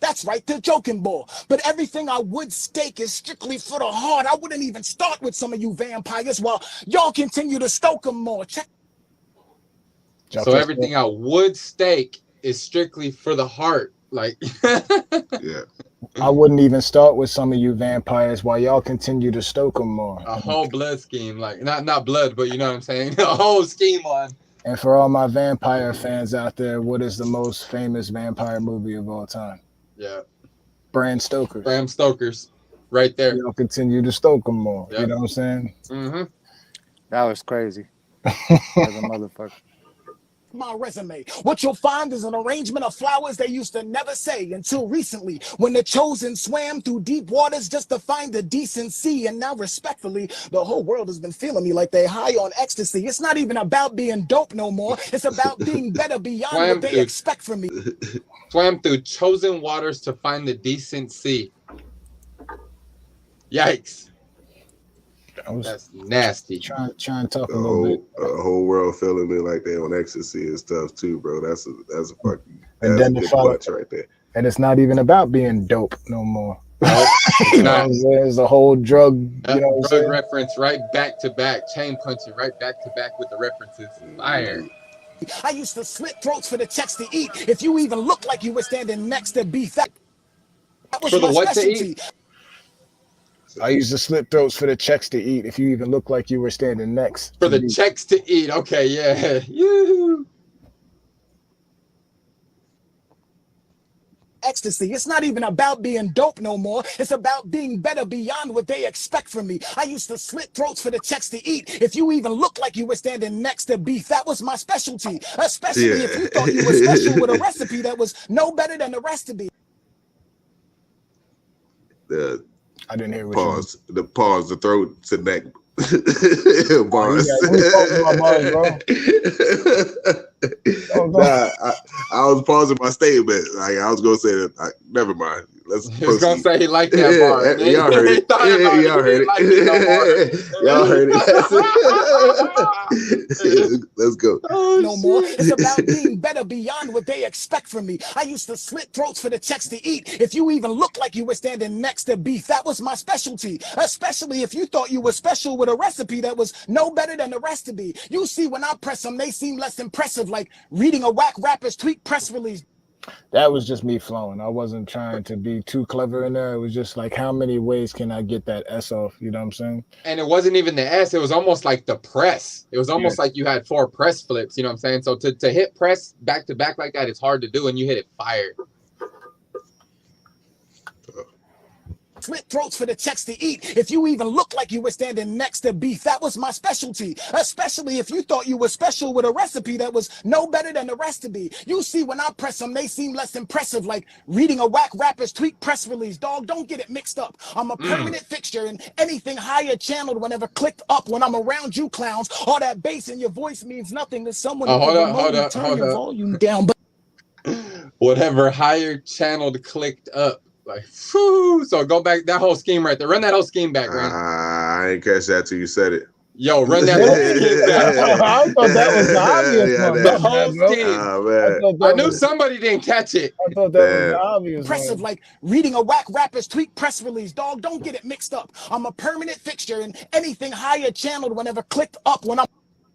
That's right, the joking ball. But everything I would stake is strictly for the heart. I wouldn't even start with some of you vampires while y'all continue to stoke them more. So everything I would stake is strictly for the heart. Like, yeah. I wouldn't even start with some of you vampires while y'all continue to stoke them more. A whole blood scheme, like not blood, but you know what I'm saying? A whole scheme on. And for all my vampire fans out there, what is the most famous vampire movie of all time? Yeah. Bram Stoker's. Bram Stoker's. Right there. Y'all continue to stoke them more. Yep. You know what I'm saying? Mm-hmm. That was crazy. As a motherfucker. My resume. What you'll find is an arrangement of flowers they used to never say until recently, when the chosen swam through deep waters just to find the decency. And now, respectfully, the whole world has been feeling me like they high on ecstasy. It's not even about being dope no more. It's about being better beyond what they expect from me. Swam through chosen waters to find the decency. Yikes. That's nasty. Trying to talk a little bit. The whole world feeling me like they on ecstasy and stuff too, bro. That's a fucking bunch right there. And it's not even about being dope no more. You know what I'm saying? It's a whole drug. You know, drug reference right back to back, chain punching right back to back with the references. Fire. I used to slit throats for the checks to eat. If you even looked like you were standing next to beef, that was my specialty. I used to slit throats for the checks to eat. If you even look like you were standing next. For the checks to eat. Okay, yeah. Yoo-hoo. Ecstasy. It's not even about being dope no more. It's about being better beyond what they expect from me. I used to slit throats for the checks to eat. If you even looked like you were standing next to beef, that was my specialty. Especially if you thought you were special with a recipe that was no better than the rest of me. I didn't hear what pause. The pause, the throat to neck. Bars. Nah, I was pausing my statement. Like I was gonna say that. Never mind. let's He was gonna proceed. say he liked that bar. And then Y'all heard he it. thought about it. Y'all He heard didn't like it no more. it. Y'all heard it. Let's go. Oh, no more. shit. It's about being better beyond what they expect from me. I used to slit throats for the checks to eat. If you even looked like you were standing next to beef, that was my specialty. Especially if you thought you were special with a recipe that was no better than the rest of me. You see, when I press them, they seem less impressive, like reading a whack rapper's tweet press release. That was just me flowing. I wasn't trying to be too clever in there. It was just like, how many ways can I get that S off? You know what I'm saying? And it wasn't even the S. It was almost like the press. It was almost like you had 4 press flips. You know what I'm saying? So to hit press back to back like that, it's hard to do, and you hit it fire. Slit throats for the checks to eat. If you even looked like you were standing next to beef, that was my specialty. Especially if you thought you were special with a recipe that was no better than the rest of me. You see, when I press them, they seem less impressive, like reading a whack rapper's tweet press release. Dog, don't get it mixed up. I'm a permanent fixture in anything higher channeled whenever clicked up. When I'm around you clowns, all that bass in your voice means nothing to someone who can remotely turn your volume down. But Whatever higher channeled clicked up. Like, whew. So go back that whole scheme right there. Run that whole scheme back, Ren. I ain't catch that till you said it. Yo, run that whole scheme back. I thought that was the obvious one. The whole scheme. Oh, I knew somebody didn't catch it. I thought that was the obvious impressive, one. like reading a whack rapper's tweet press release. Dog, don't get it mixed up. I'm a permanent fixture in anything higher channeled whenever clicked up. When I'm,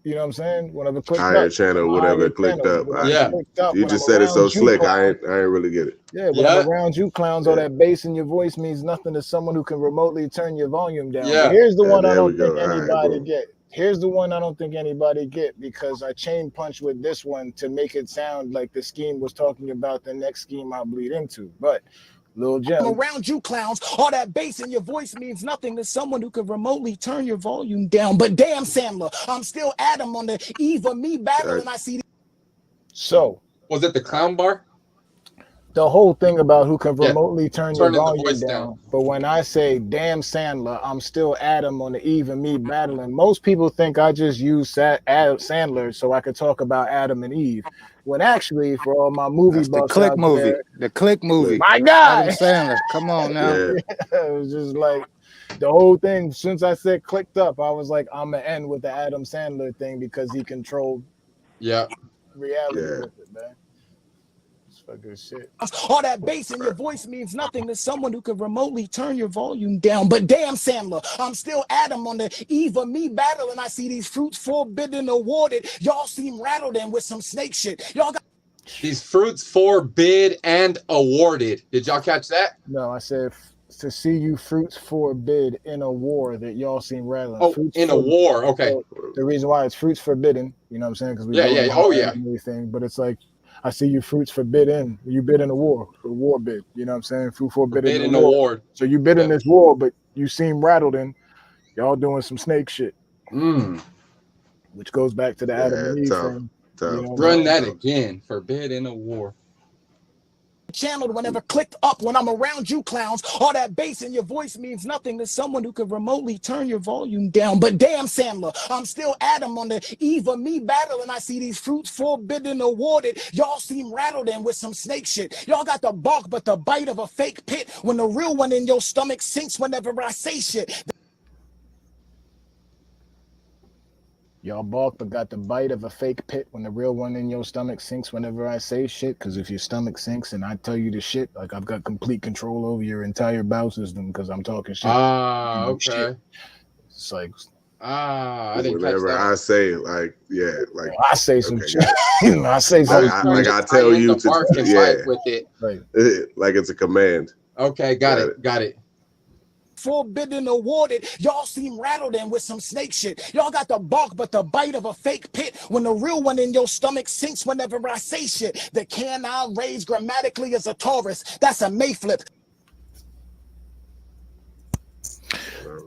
you know what I'm saying? Whenever clicked higher up, channel, whatever clicked up. Yeah. You just said it so slick. I ain't really get it. Yeah, when I'm around you clowns, all that bass in your voice means nothing to someone who can remotely turn your volume down. Yeah. But here's the one I there we don't think go. All right, anybody boom. get. Here's the one I don't think anybody get because I chain punch with this one to make it sound like the scheme was talking about the next scheme I'll bleed into. But Lil Jem, around you clowns, all that bass in your voice means nothing to someone who can remotely turn your volume down. But damn, Sandler, I'm still Adam on the eve of me battling. I see. So was it the clown bar? The whole thing about who can remotely turn your Turning the volume voice down. down. But when I say damn Sandler, I'm still Adam on the eve of me battling. Most people think I just use Sandler so I could talk about Adam and Eve. When actually, for all my movie That's the buffs click out movie. there, The click movie. my guy, Adam Sandler. Come on now. Yeah. it was just like the whole thing. Since I said clicked up, I was like, I'm gonna end with the Adam Sandler thing because he controlled reality with it, man. Fucking shit. All that bass in your voice means nothing to someone who can remotely turn your volume down. But damn, Sandler, I'm still Adam on the eve of me battling. I see these fruits forbidden awarded. Y'all seem rattled in with some snake shit. Y'all got these fruits forbid and awarded. Did y'all catch that? No, I said to see you fruits forbid in a war that y'all seem rattling. Oh, fruits in a war. Okay. So the reason why it's fruits forbidden, you know what I'm saying? Because we everything, but it's like I see you fruits forbidden. You bid in a war bid. You know what I'm saying? Fruit forbidden in award. So you bid in this war, but you seem rattled in. Y'all doing some snake shit. Which goes back to the Adam and Eve thing. You know, run that again. Forbid in a war. Channeled whenever clicked up. When I'm around you clowns, all that bass in your voice means nothing to someone who can remotely turn your volume down. But damn, Sandler, I'm still Adam on the eve of me battling. I see these fruits forbidden awarded. Y'all seem rattled in with some snake shit. Y'all got the bark but the bite of a fake pit when the real one in your stomach sinks whenever I say shit. Y'all balk but got the bite of a fake pit when the real one in your stomach sinks whenever I say shit. Because if your stomach sinks and I tell you the shit, like I've got complete control over your entire bowel system because I'm talking shit. Okay. Shit. It's like I didn't whenever catch that. I say I say some shit. I say something. I tell you to fight with it. Right. Like it's a command. Okay, got it. Forbidden awarded. Y'all seem rattled in with some snake shit. Y'all got the bark but the bite of a fake pit when the real one in your stomach sinks whenever I say shit. The can I raise grammatically as a Taurus. That's a Mayflip.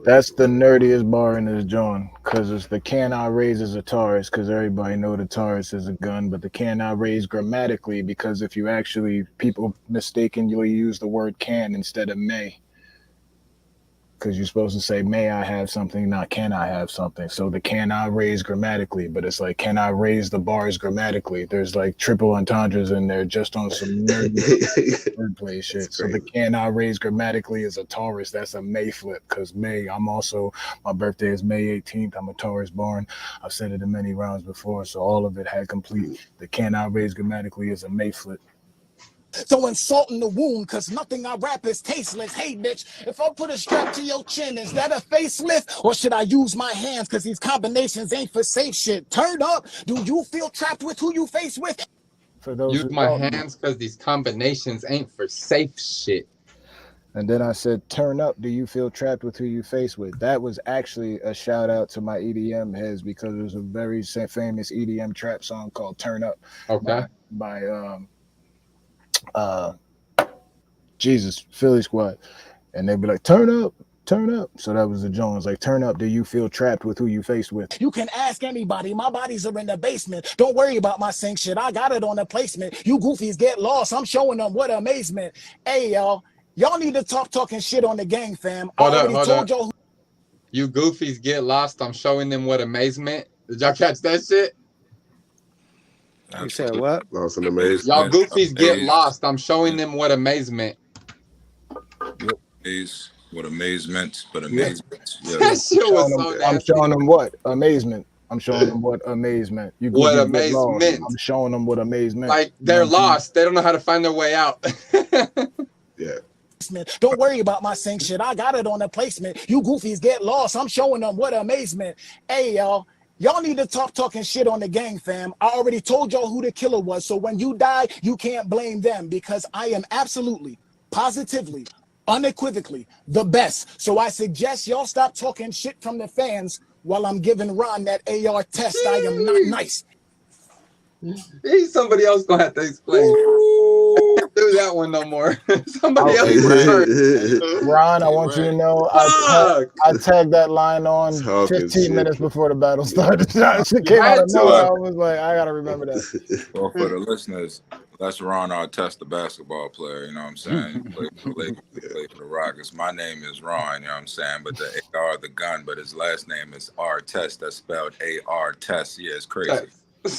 That's the nerdiest bar in this joint because it's the can I raise as a Taurus because everybody know the Taurus is a gun, but the can I raise grammatically because if you actually people mistakenly use the word can instead of may. because you're supposed to say, may I have something, not can I have something. So the can I raise grammatically, but it's like, can I raise the bars grammatically? There's like triple entendres in there just on some nerdy wordplay shit. So the can I raise grammatically is a Taurus. That's a May flip because May, my birthday is May 18th. I'm a Taurus born. I've said it in many rounds before, so all of it had complete. The can I raise grammatically is a May flip. So insulting the wound, cause nothing I rap is tasteless. Hey bitch, if I put a strap to your chin, is that a facelift? Or should I use my hands, cause these combinations ain't for safe shit? Turn up, do you feel trapped with who you face with? For those Use who my don't know. hands because these combinations ain't for safe shit. And then I said, turn up, do you feel trapped with who you face with? That was actually a shout out to my EDM heads because it was a very famous EDM trap song called Turn Up. Okay. By Jesus, Philly Squad. And they'd be like, turn up, turn up. So that was the Jones, like, turn up, do you feel trapped with who you faced with? You can ask anybody, my bodies are in the basement. Don't worry about my sync shit, I got it on the placement. You goofies get lost, I'm showing them what amazement. Hey y'all need to stop talking shit on the gang, fam. I already told y'all. You goofies get lost, I'm showing them what amazement. Did y'all catch that shit? You said what? Lost in amazement. Y'all goofies get lost. I'm showing them what amazement. What amazement, but amazement. Yeah. That shit was so nasty. I'm showing them what amazement. I'm showing them what amazement. You what amazement. I'm showing them what amazement. Like they're lost. They don't know how to find their way out. Yeah. Don't worry about my sync shit, I got it on the placement. You goofies get lost, I'm showing them what amazement. Hey y'all need to stop talking shit on the gang, fam. I already told y'all who the killer was, so when you die, you can't blame them because I am absolutely, positively, unequivocally the best. So I suggest y'all stop talking shit from the fans while I'm giving Ron that AR test. I am not nice. Somebody else gonna have to explain. Do that one no more. Somebody else. Ron, I want you to know I tagged that line on 15 minutes before the battle started. It came out of nowhere. I was like, I gotta remember that. Well, for the listeners, that's Ron Artest, the basketball player. You know what I'm saying? He played for the Lakers, he played for the Rockets. My name is Ron. You know what I'm saying? But the AR, the gun, but his last name is Artest. That's spelled AR Test. Yeah, it's crazy. That's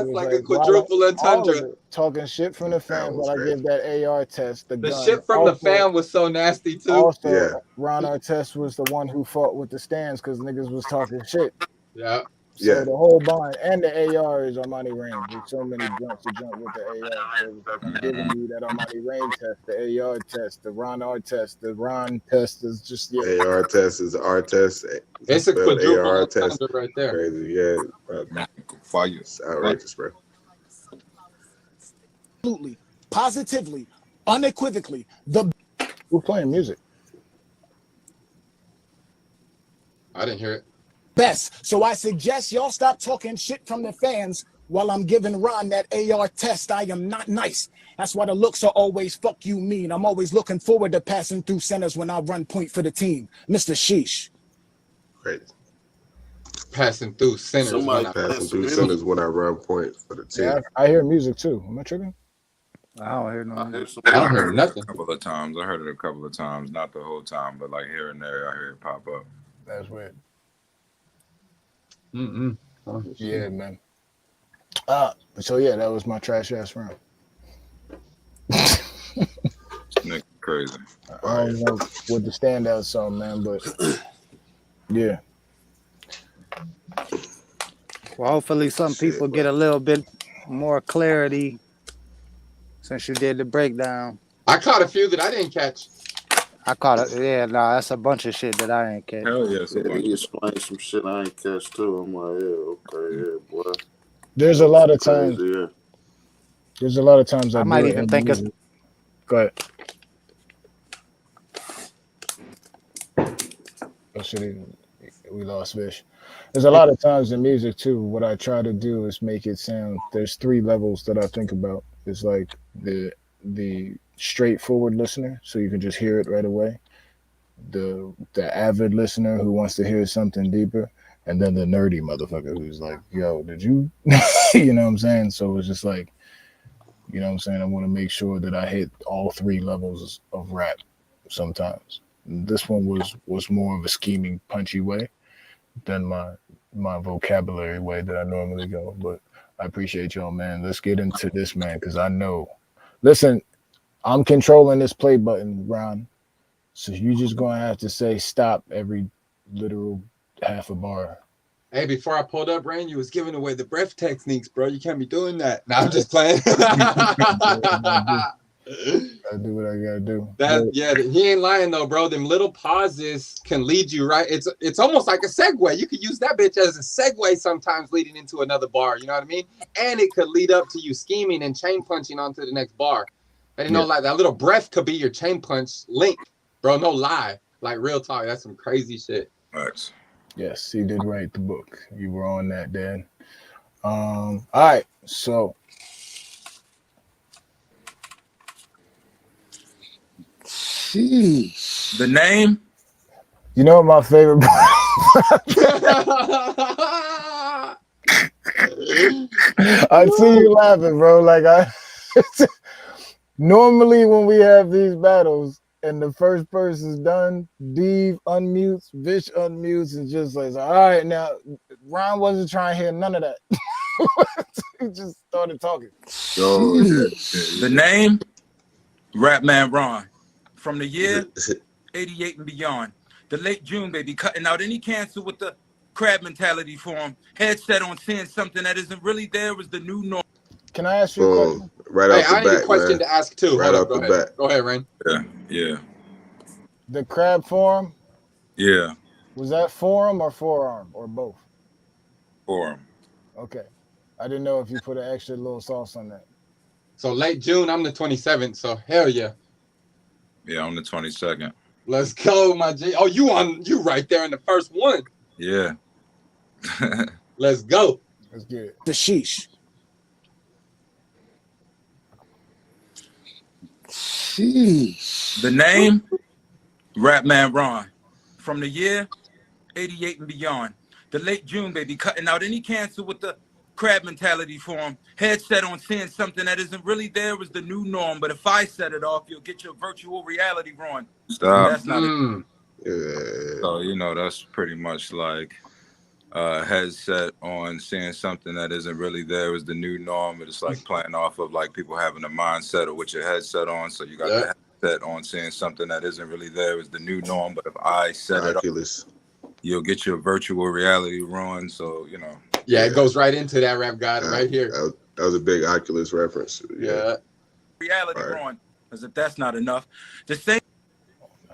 like a quadruple entendre. Talking shit from the fans while I give that AR test. The gun. Shit from the fan was so nasty too. Also, Ron Artest was the one who fought with the stands because niggas was talking shit. Yeah. So the whole bond and the AR is Armanni range. There's so many jumps to jump with the AR. So I'm giving you that Armanni range test, the AR test, the Ron R test. The Ron test is just AR test is R test. It's a quadruple AR test right there. Crazy, yeah. Fire. It's outrageous, bro. Absolutely, positively, unequivocally the. We're playing music. I didn't hear it. Best. So I suggest y'all stop talking shit from the fans while I'm giving Ron that AR test. I am not nice. That's why the looks are always fuck you mean. I'm always looking forward to passing through centers when I run point for the team. Mr. Sheesh. Great. Passing through centers. Passing through centers when I run point for the team. Yeah, I hear music too. Am I tripping? I don't hear no music. I don't hear nothing. A couple of times. I heard it a couple of times. Not the whole time, but like here and there, I hear it pop up. That's weird. Yeah, man. So yeah, that was my trash ass round. Nick, crazy. I don't know what the standout song, man, but yeah. Well, hopefully some people get a little bit more clarity since you did the breakdown. I caught a few that I didn't catch. I caught it. Yeah, that's a bunch of shit that I ain't catch. Hell yes. Yeah, he explained some shit I ain't catch too. I'm like, yeah, okay, yeah, boy. There's a lot of times. Crazy, yeah. There's a lot of times I might even think it's. Go ahead. Oh shit, we lost Vish. There's a lot of times in music too. What I try to do is make it sound. There's 3 levels that I think about. It's like the straightforward listener, so you can just hear it right away. The avid listener who wants to hear something deeper, and then the nerdy motherfucker who's like, "Yo, did you?" You know what I'm saying? So it's just like, you know what I'm saying. I want to make sure that I hit all 3 levels of rap sometimes. This one was more of a scheming, punchy way than my vocabulary way that I normally go. But I appreciate y'all, man. Let's get into this, man, because I know. Listen, I'm controlling this play button, Ron. So you just gonna have to say stop every literal half a bar. Hey, before I pulled up, Rain, you was giving away the breath techniques, bro. You can't be doing that. No, I'm just playing. I do what I gotta do. He ain't lying though, bro. Them little pauses can lead you right. It's almost like a segue. You could use that bitch as a segue sometimes, leading into another bar. You know what I mean? And it could lead up to you scheming and chain punching onto the next bar. And you know, like that little breath could be your chain punch link, bro. No lie, like real talk. That's some crazy shit. Thanks. Yes, he did write the book. You were on that, Dan. All right, so Sheesh. The name? you know what my favorite I see you laughing, bro. Like normally when we have these battles and the first person's done, Dave unmutes, Vish unmutes, and just like, all right, now Ron wasn't trying to hear none of that. He just started talking. The name? Rapman Ron. From the year 88 and beyond. The late June, baby, cutting out any cancer with the crab mentality for him. Head set on seeing something that isn't really there was the new norm. Can I ask you a question? Right off the I need bat, a question man. to ask too. Right off the bat. Go ahead, Rain. Yeah. The crab form, Yeah. was that forearm or forearm or both? Forum. Okay. I didn't know if you put an extra little sauce on that. So late June, I'm the 27th. So hell yeah. Yeah, on the 22nd. Let's go, my G. Oh, you right there in the first one. Yeah. Let's go. Let's get it. The sheesh. Sheesh. The name? Rapman Ron. From the year 88 and beyond. The late June, baby, cutting out any cancer with the crab mentality for him. Head set on seeing something that isn't really there was the new norm. But if I set it off, you'll get your virtual reality wrong. Stop. That's not So, you know, that's pretty much like headset on seeing something that isn't really there was the new norm. But it's like playing off of like people having a mindset of with your headset on. So you got the headset on seeing something that isn't really there is the new norm. But if I set it off, you'll get your virtual reality ruined. So, you know. Yeah, it goes right into that rap god right here. That was a big Oculus reference. Yeah. Reality ruined. As if that's not enough. The same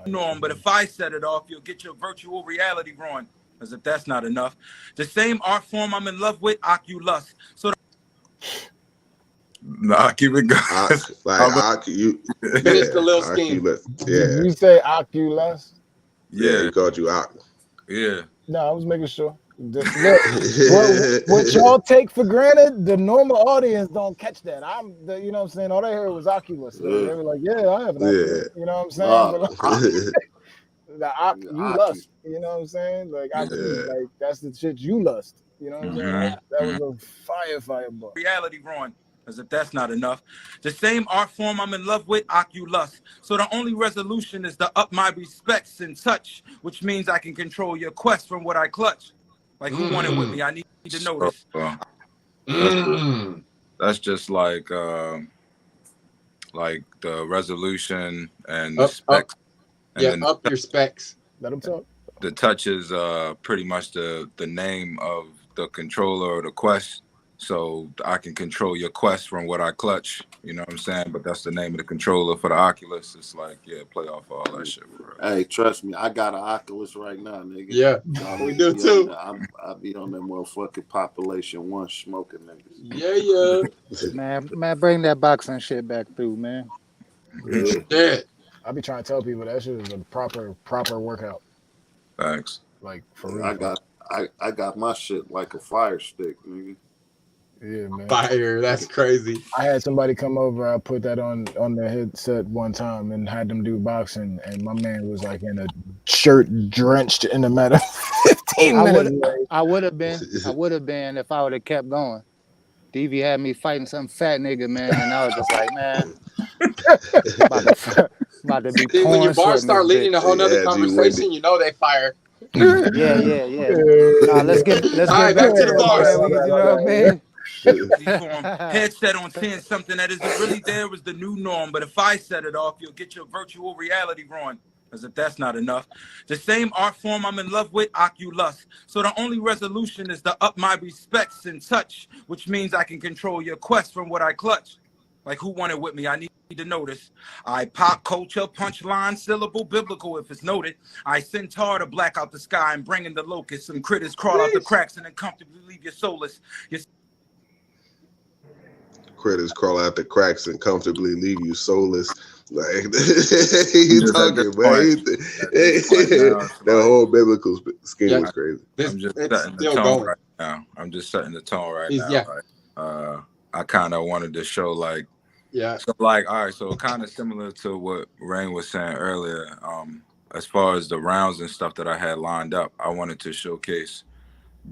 norm, but if I set it off, you'll get your virtual reality ruined. As if that's not enough. The same art form I'm in love with, Oculus. So nah, keep it going. Finish the little scheme. Did you say Oculus? Yeah, he called you Oculus. Yeah. No, I was making sure. Look, what y'all take for granted, the normal audience don't catch that. You know what I'm saying? All they heard was Oculus. They were like, yeah, I have an Oculus. You know what I'm saying? The Oculus, you know what I'm saying? Like, like that's the shit you lust. You know what I'm saying? That was a fire bar. Reality ruined. As if that's not enough. The same art form I'm in love with, Oculus. So the only resolution is to up my respects and touch, which means I can control your quest from what I clutch. Like, who wanted with me? I need to know this. That's just like the resolution and the specs. And up your specs. Let them talk. The touch is pretty much the name of the controller or the quest. So I can control your quest from what I clutch. You know what I'm saying? But that's the name of the controller for the Oculus. It's like, yeah, play off all that shit, bro. Hey, trust me, I got an Oculus right now, nigga. Yeah, we do too. I be on that motherfucking population one smoking niggas. Yeah. Man, bring that boxing shit back through, man. Yeah. I be trying to tell people that shit is a proper workout. Thanks. Like for real. I got my shit like a fire stick, nigga. Yeah, man. Fire, that's crazy. I had somebody come over. I put that on their headset one time and had them do boxing, and my man was like in a shirt drenched in a matter of 15 minutes. I would have been if I would have kept going. DV had me fighting some fat nigga, man, and I was just like, man, About to be See, when your porn bars sweating start this leading a bitch. whole nother Yeah, G Wendy. conversation, you know they fire. Yeah. Nah, let's get All right, back back to to the this, bars. man. We can, you know what I mean? Form head set on seeing something that isn't really there is the new norm. But if I set it off, you'll get your virtual reality ruined. As if that's not enough. The same art form I'm in love with, Oculus. So the only resolution is to up my respects and touch, which means I can control your quest from what I clutch. Like who wanted with me? I need to notice. I pop culture, punchline, syllable, biblical if it's noted. I send tar to black out the sky and bring in the locusts. Some critters crawl out the cracks and then comfortably leave you soulless. Critters crawl out the cracks and comfortably leave you soulless. Like he talking, man. That whole biblical scheme was crazy. I'm just setting the tone right now. I'm just setting the tone right now. Yeah. Like, I kind of wanted to show like, so like, all right, so kind of similar to what Rain was saying earlier. As far as the rounds and stuff that I had lined up, I wanted to showcase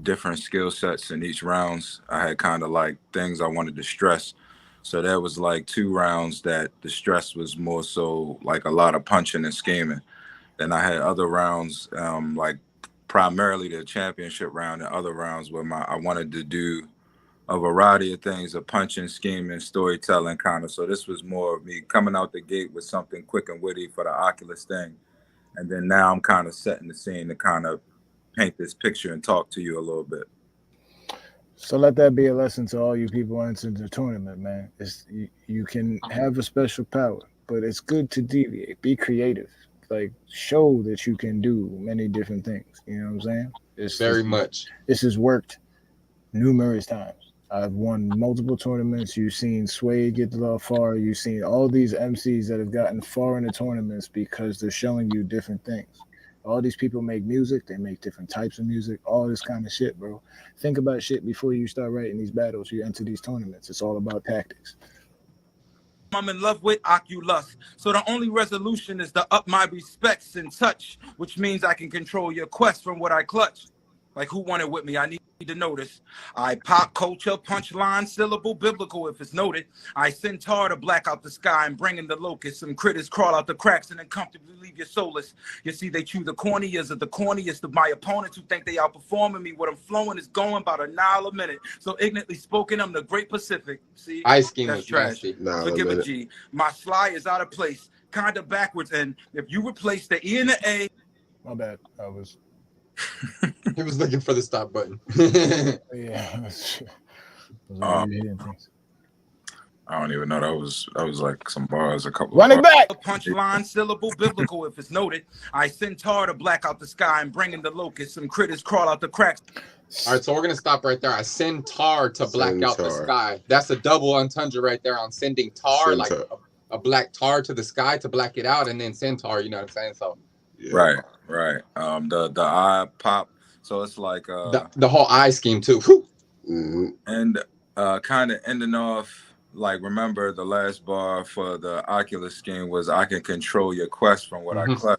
different skill sets in each rounds. I had kind of like things I wanted to stress. So there was like 2 rounds that the stress was more so like a lot of punching and scheming. Then I had other rounds, like primarily the championship round and other rounds where I wanted to do a variety of things, of punching, scheming, storytelling kind of. So this was more of me coming out the gate with something quick and witty for the Oculus thing. And then now I'm kind of setting the scene to kind of paint this picture and talk to you a little bit. So let that be a lesson to all you people entering the tournament, man. You can have a special power, but it's good to deviate. Be creative. Like show that you can do many different things. You know what I'm saying? This has worked numerous times. I've won multiple tournaments. You've seen Sway get far. You've seen all these MCs that have gotten far in the tournaments because they're showing you different things. All these people make music. They make different types of music. All this kind of shit, bro. Think about shit before you start writing these battles. You enter these tournaments. It's all about tactics. I'm in love with Oculus. So the only resolution is to up my respects and touch, which means I can control your quest from what I clutch. Like who wanted with me? I need to notice. I pop culture, punchline, syllable, biblical if it's noted. I send tar to black out the sky and bring in the locusts. Some critters crawl out the cracks and then comfortably leave you soulless. You see, they chew the corneas of the corniest of my opponents who think they outperforming me. What I'm flowing is going about a Nile a minute. So ignorantly spoken, I'm the Great Pacific. See, ice scheme that's was trash. Forgive a it, G. My sly is out of place, kind of backwards. And if you replace the E and the A, my bad. I was. He was looking for the stop button. Yeah. I don't even know. That was like some bars, a couple. Run it back. Punchline, syllable, biblical if it's noted. I send tar to black out the sky and bring in the locusts. Some critters crawl out the cracks. All right, so we're gonna stop right there. I send tar to black out the sky. That's a double entendre right there on sending tar, like a black tar to the sky to black it out, and then send tar. You know what I'm saying? So. Yeah. Right. The eye pop. So it's like the whole eye scheme too. Mm-hmm. And kind of ending off like, remember the last bar for the Oculus scheme was I can control your quest from what I clutch.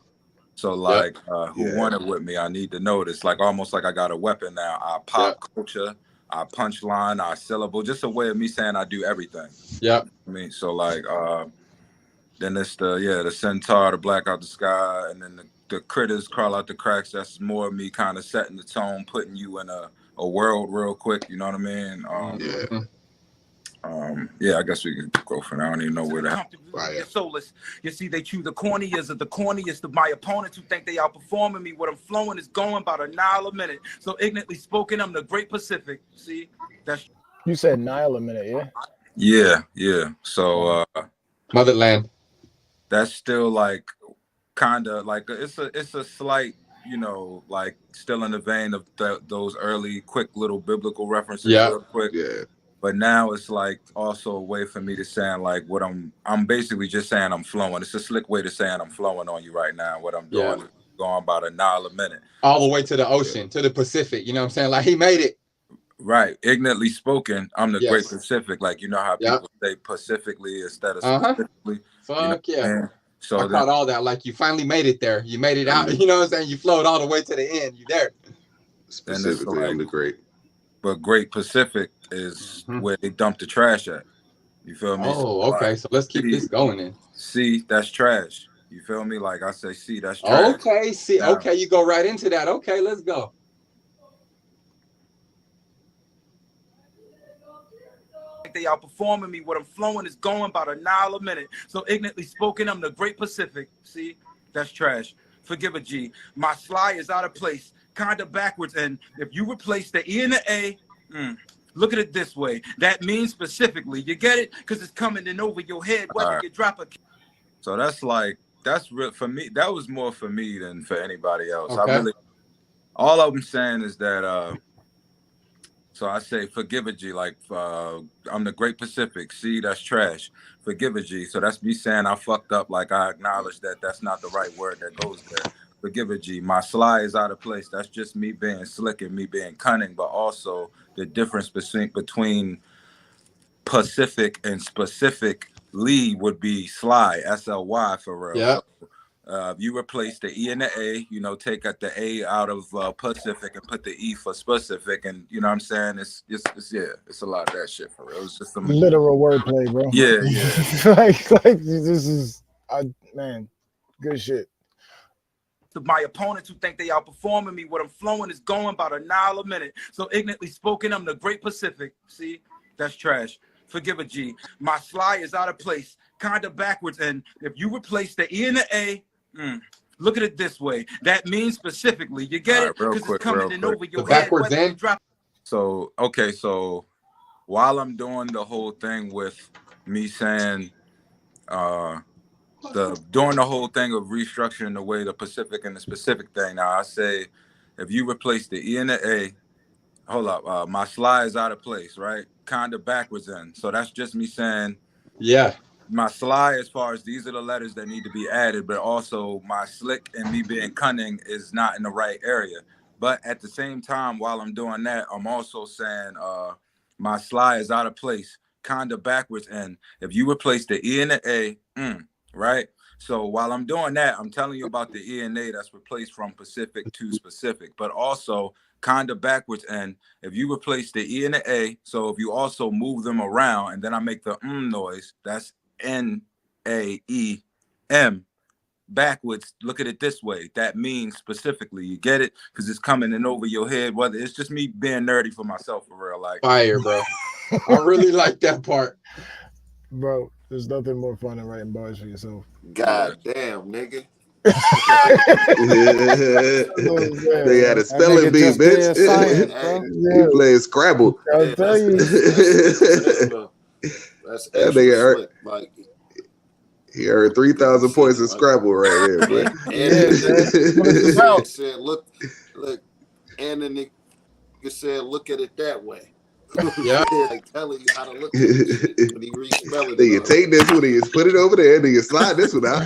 So like who wanted with me? I need to know this. Like almost like I got a weapon now. I pop culture, I punchline, I syllable, just a way of me saying I do everything. Yeah. I mean, so like then it's the centaur, the black out the sky, and then the critters crawl out the cracks. That's more of me kind of setting the tone, putting you in a world real quick. You know what I mean? I guess we could go for now. I don't even know where to. Soulless. You see, they chew the corneas of the corniest of my opponents who think they outperforming me. What I'm flowing is going about a Nile a minute. So ignorantly spoken, I'm the Great Pacific. See, that's. You said Nile a minute, yeah. Yeah. So Motherland. That's still like kind of like it's a slight, you know, like still in the vein of those early quick little biblical references real quick. Yeah. But now it's like also a way for me to saying like what I'm basically just saying I'm flowing. It's a slick way to saying I'm flowing on you right now. What I'm doing is going about a Nile a minute. All the way to the ocean, to the Pacific. You know what I'm saying? Like he made it. Right. Ignorantly spoken, I'm the Great Pacific. Like, you know how people say pacifically instead of specifically. Fuck you know, So I caught all that. Like you finally made it there. You made it out. You know what I'm saying? You flowed all the way to the end. You there. Specifically, I'm the Great. But Great Pacific is where they dump the trash at. You feel me? Oh, okay. So let's keep this going then. See, that's trash. You feel me? Like I say, see, that's trash. Okay, see, Now, okay, you go right into that. Okay, let's go. They outperforming me. What I'm flowing is going about a Nile a minute. So ignorantly spoken, I'm the Great Pacific. See, that's trash. Forgive a G. My sly is out of place, kind of backwards. And if you replace the E and the A, look at it this way. That means specifically. You get it? Because it's coming in over your head, whether right. you drop a. So that's like, that's real for me. That was more for me than for anybody else. Okay. I really, all I'm saying is that, so I say, forgive a G, like I'm the Great Pacific. See, that's trash. Forgive a G. So that's me saying I fucked up. Like I acknowledge that that's not the right word that goes there. Forgive a G. My sly is out of place. That's just me being slick and me being cunning, but also the difference between Pacific and specifically would be sly, SLY for real. Yeah. So, if you replace the E and the A, you know, take the A out of Pacific and put the E for specific, and you know what I'm saying? It's a lot of that shit for real. It's just some Literal wordplay, bro. Yeah. like this is, man, good shit. To my opponents who think they outperforming me, what I'm flowing is going about a Nile a minute. So ignorantly spoken, I'm the Great Pacific. See, that's trash. Forgive a G. My sly is out of place, kind of backwards. And if you replace the E and the A, look at it this way. That means specifically. You get it? Real Because quick, it's coming in over your The head. backwards whether you end? drop. So, okay, so while I'm doing the whole thing with me saying, doing the whole thing of restructuring the way the Pacific and the specific thing, now I say, if you replace the E and the A, hold up, my sly is out of place, right? Kind of backwards in. So that's just me saying, yeah, my sly as far as these are the letters that need to be added, but also my slick and me being cunning is not in the right area. But at the same time, while I'm doing that, I'm also saying my sly is out of place, kind of backwards. And if you replace the E and the A, right? So while I'm doing that, I'm telling you about the E and A that's replaced from Pacific to specific, but also kind of backwards. And if you replace the E and the A, so if you also move them around and then I make the noise, that's NAEM backwards. Look at it this way. That means specifically, you get it? Because it's coming in over your head. Whether it's just me being nerdy for myself for real. Like fire, bro. I really like that part. Bro, there's nothing more fun than writing bars for yourself. God damn, nigga. They had a spelling bee, bitch. Science, bro. He played Scrabble. I'll tell you. That's That extra nigga heard- slick. Like, He earned 3,000 points in Scrabble right here, bro. And said, look, and the nigga said, look at it that way. Yeah. Like telling you how to look at it when he respelling it. Then you take this one and you put it over there, then you slide this one out.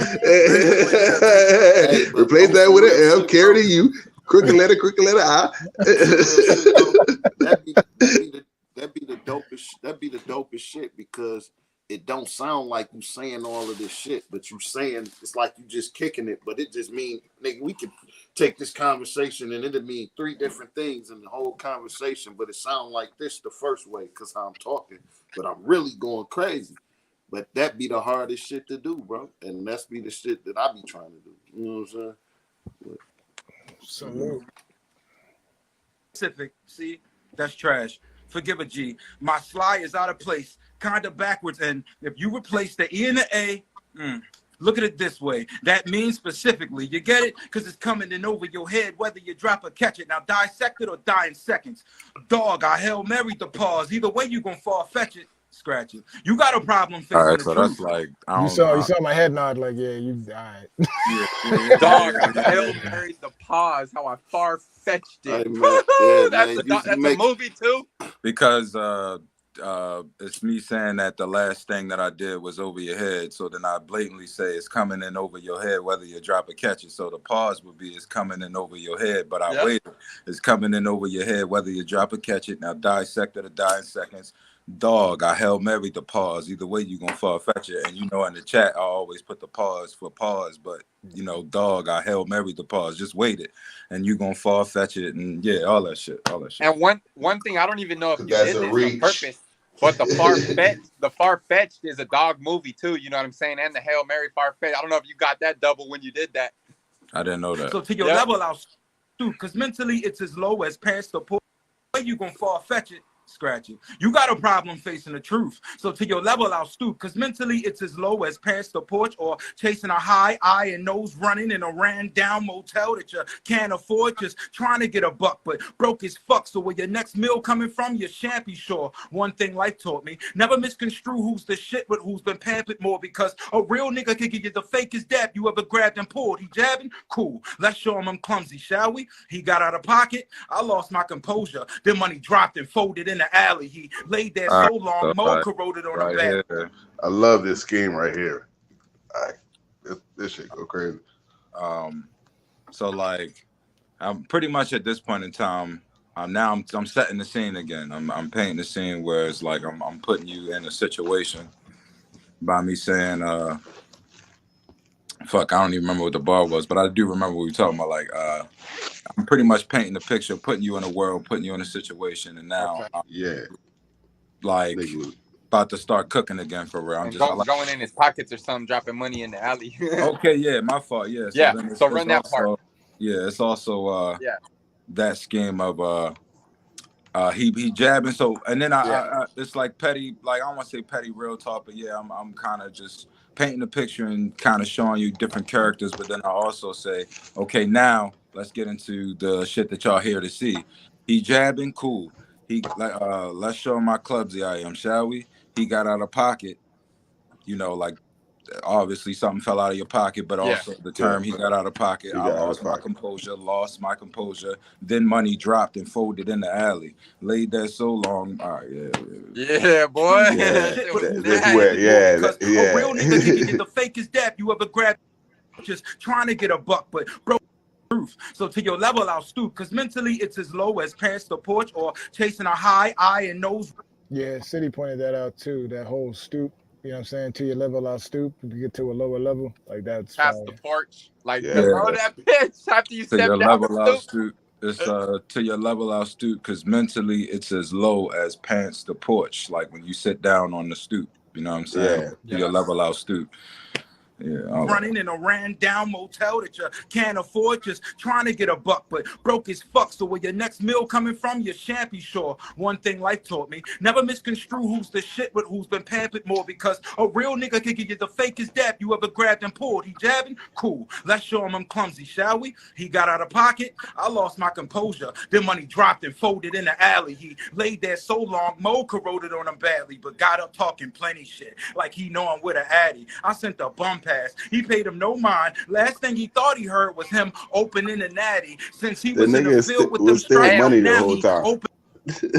Replace that with an L, carry to you, crooked letter I. That'd be the dopest shit because it don't sound like you saying all of this shit, but you saying it's like you just kicking it, but it just mean, nigga, we could take this conversation and it'd mean 3 different things in the whole conversation, but it sound like this the first way because I'm talking, but I'm really going crazy. But that be the hardest shit to do, bro. And that's be the shit that I be trying to do. You know what I'm saying? Pacific. See, that's trash. Forgive a G. My sly is out of place, kind of backwards. And if you replace the E and the A, look at it this way. That means specifically. You get it? Because it's coming in over your head, whether you drop or catch it. Now, dissect it or die in seconds. Dog, I Hail Mary the pause. Either way, you going to fall fetch it. Scratch it. You got a problem fixing all right, the so truth. that's like You saw my head nod like, yeah, you all right. Dog, I Hail Mary the pause. How I far fetched it. That's a movie too. Because it's me saying that the last thing that I did was over your head. So then I blatantly say it's coming in over your head, whether you drop or catch it. So the pause would be it's coming in over your head, but I waited. It's coming in over your head, whether you drop or catch it. Now dissect it or die in seconds. Dog, I Hail Mary the pause. Either way, you gonna fall fetch it. And you know, in the chat, I always put the pause for pause, but you know, dog, I Hail Mary the pause. Just wait it, and you gonna fall fetch it, and yeah, all that shit. And one thing, I don't even know if you That's did a this reach. on purpose. But the far-fetched is a dog movie too. You know what I'm saying? And the Hail Mary far-fetched. I don't know if you got that double when you did that. I didn't know that. So to your level, I'll stoop, because mentally it's as low as past the point. You gonna fall fetch it, scratch it. You got a problem facing the truth. So to your level, I'll stoop, because mentally it's as low as past the porch or chasing a high eye and nose running in a ran down motel that you can't afford, just trying to get a buck, but broke as fuck. So where your next meal coming from, you shan't be sure. One thing life taught me, never misconstrue who's the shit, but who's been pampered more, because a real nigga can give you the fakest dap you ever grabbed and pulled. He jabbing? Cool. Let's show him I'm clumsy, shall we? He got out of pocket. I lost my composure. Then money dropped and folded in the alley. He laid there so long, mold corroded on the back. Here. I love this scheme right here. This shit go crazy. So like, I'm pretty much at this point in time. I'm setting the scene again. I'm painting the scene where it's like I'm putting you in a situation by me saying, fuck, I don't even remember what the bar was, but I do remember what we were talking about. Like, I'm pretty much painting the picture, putting you in a world, putting you in a situation, and now I'm like about to start cooking again for real. I'm and just going in his pockets or something, dropping money in the alley. Okay, yeah, my fault. Yeah, so run that part. Yeah, it's also that scheme of he jabbing. So and then I it's like petty, like I don't want to say petty real talk, but yeah, I'm kind of just painting the picture and kind of showing you different characters. But then I also say, okay, now let's get into the shit that y'all here to see. He jabbing, cool. He let's show him how clumsy I am, shall we? He got out of pocket, you know, like obviously something fell out of your pocket, but also the term he got out of pocket. I lost my composure, then money dropped and folded in the alley. Laid there so long. All right, yeah, boy. That's where, a real nigga can get the fakest dap you ever grabbed, just trying to get a buck, but bro. So to your level, I'll stoop, because mentally it's as low as past the porch or chasing a high eye and nose. Yeah, City pointed that out too. That whole stoop, you know what I'm saying? To your level, I'll stoop. To get to a lower level, like that's past the porch, like below that pitch after you step down. Level, I'll stoop. It's to your level, I'll stoop, because mentally it's as low as pants the porch, like when you sit down on the stoop. You know what I'm saying? To your level, I'll stoop. Yeah, running in a ran down motel that you can't afford, just trying to get a buck, but broke as fuck. So where your next meal coming from, you shan't be sure. One thing life taught me, never misconstrue who's the shit, but who's been pampered more, because a real nigga can give you the fakest dap you ever grabbed and pulled. He jabbing? Cool. Let's show him I'm clumsy, shall we? He got out of pocket. I lost my composure. Then money dropped and folded in the alley. He laid there so long, mold corroded on him badly, but got up talking plenty shit, like he know I'm with an addy. I sent a bum pass. He paid him no mind. Last thing he thought he heard was him opening the natty. Since he was in the field with them straight money the whole time.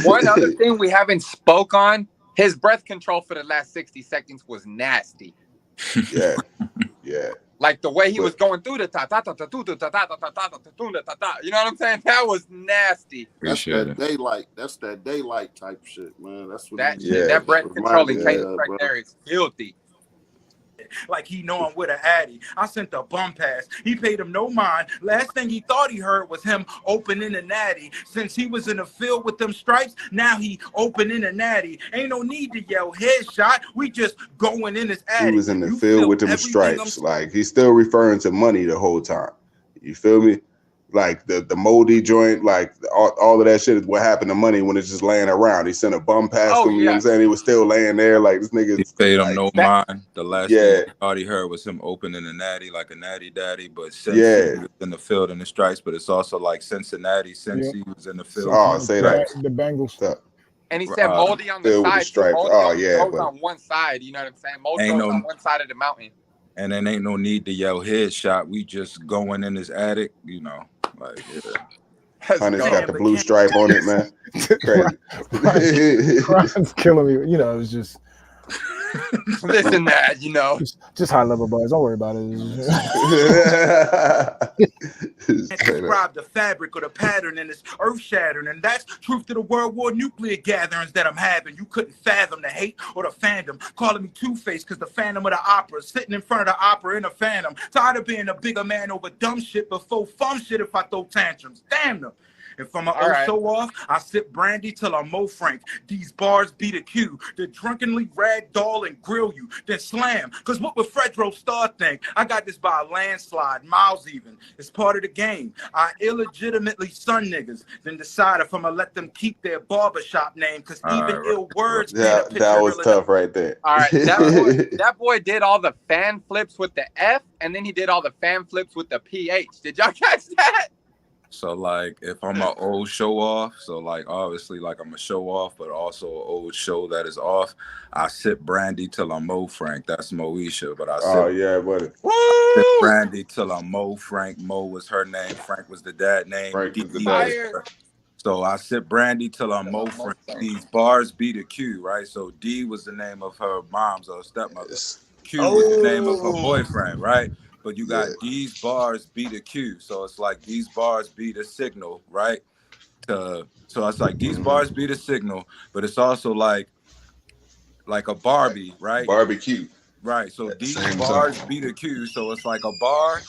One other thing we haven't spoke on, his breath control for the last 60 seconds was nasty. Yeah. Like the way he was going through the ta ta ta ta ta ta ta ta ta ta ta ta. You know what I'm saying? That was nasty. That's that daylight. That's that daylight type shit, man. That's what that breath controlling case right there is filthy. Like he know I'm with an addy. I sent a bum pass. He paid him no mind. Last thing he thought he heard was him opening the natty. Since he was in the field with them stripes, now he opening the natty. Ain't no need to yell headshot. We just going in his addy. He was in the field with them stripes. Like he's still referring to money the whole time. You feel me? Like the moldy joint, like all of that shit is what happened to money when it's just laying around. He sent a bum past him, you know what I'm saying? He was still laying there, like this nigga. He paid him no mind. The last thing all he heard was him opening the natty like a natty daddy, but since he was in the field in the stripes, but it's also like Cincinnati since he was in the field. Oh, say that. The Bengals stuff. And he said moldy on the side. Stripes. Moldy on one side, you know what I'm saying? Moldy on one side of the mountain. And then ain't no need to yell headshot. We just going in his attic, you know. Like, Hunter's got the blue stripe on it, man. Crazy. Ryan's killing me. You know, it's just listen, that you know, just high level bars. Don't worry about it. Describe the fabric or the pattern, and it's earth shattering, and that's truth to the World War nuclear gatherings that I'm having. You couldn't fathom the hate or the fandom, calling me Two-Faced because the Phantom of the Opera, sitting in front of the opera in a phantom, tired of being a bigger man over dumb shit before fun shit if I throw tantrums. Damn them. If I'm an All old right. show off, I sip brandy till I'm Mo Frank. These bars be the cue to drunkenly ragdoll and grill you, then slam. Cause what would Fredro Starr think? I got this by a landslide, miles even. It's part of the game. I illegitimately son niggas, then decide if I'ma let them keep their barbershop name. Cause even ill words paint a Yeah, picture that was real tough right there. All right, that boy did all the fan flips with the F, and then he did all the fan flips with the PH. Did y'all catch that? So like if I'm an old show off, so like obviously like I'm a show off, but also an old show that is off, I sip brandy till I'm Mo Frank. That's Moesha, but I Oh sip, yeah, buddy. sip Woo! brandy till I'm Mo Frank. Mo was her name, Frank was the dad name, Frank D is the was daddy. Fire. her. So I sip brandy till I'm Mo Frank. These bars be the Q, right? So D was the name of her mom's or stepmother. Q was the name of her boyfriend, right? But you got these bars be the Q. So it's like these bars be the signal, right? So it's like these bars be the signal, but it's also like a Barbie, right? Barbecue. Right. So At the these same bars time. be the Q. So it's like a bar,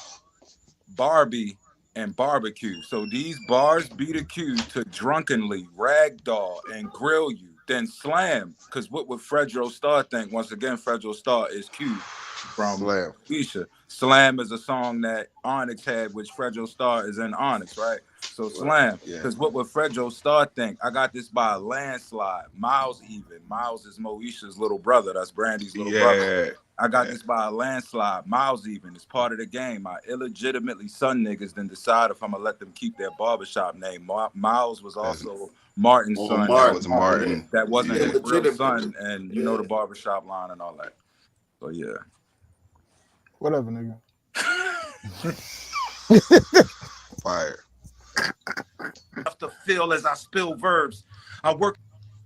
Barbie, and barbecue. So these bars be the cue to drunkenly ragdoll and grill you, then slam. Because what would Fredro Starr think? Once again, Fredro Starr is Q from Slam. Keisha. Slam is a song that Onyx had, which Fredro Starr is in Onyx, right? So slam. Yeah. Because what would Fredro Starr think? I got this by a landslide. Miles even. Miles is Moesha's little brother. That's Brandy's little brother. I got this by a landslide. Miles even. It's part of the game. I illegitimately son niggas, then decide if I'm going to let them keep their barbershop name. Miles was also Martin's son. That was Martin. That wasn't his real Illegitimate. son. And you know the barbershop line and all that. So, yeah. Whatever, nigga. Fire. To feel as I spill verbs. I work.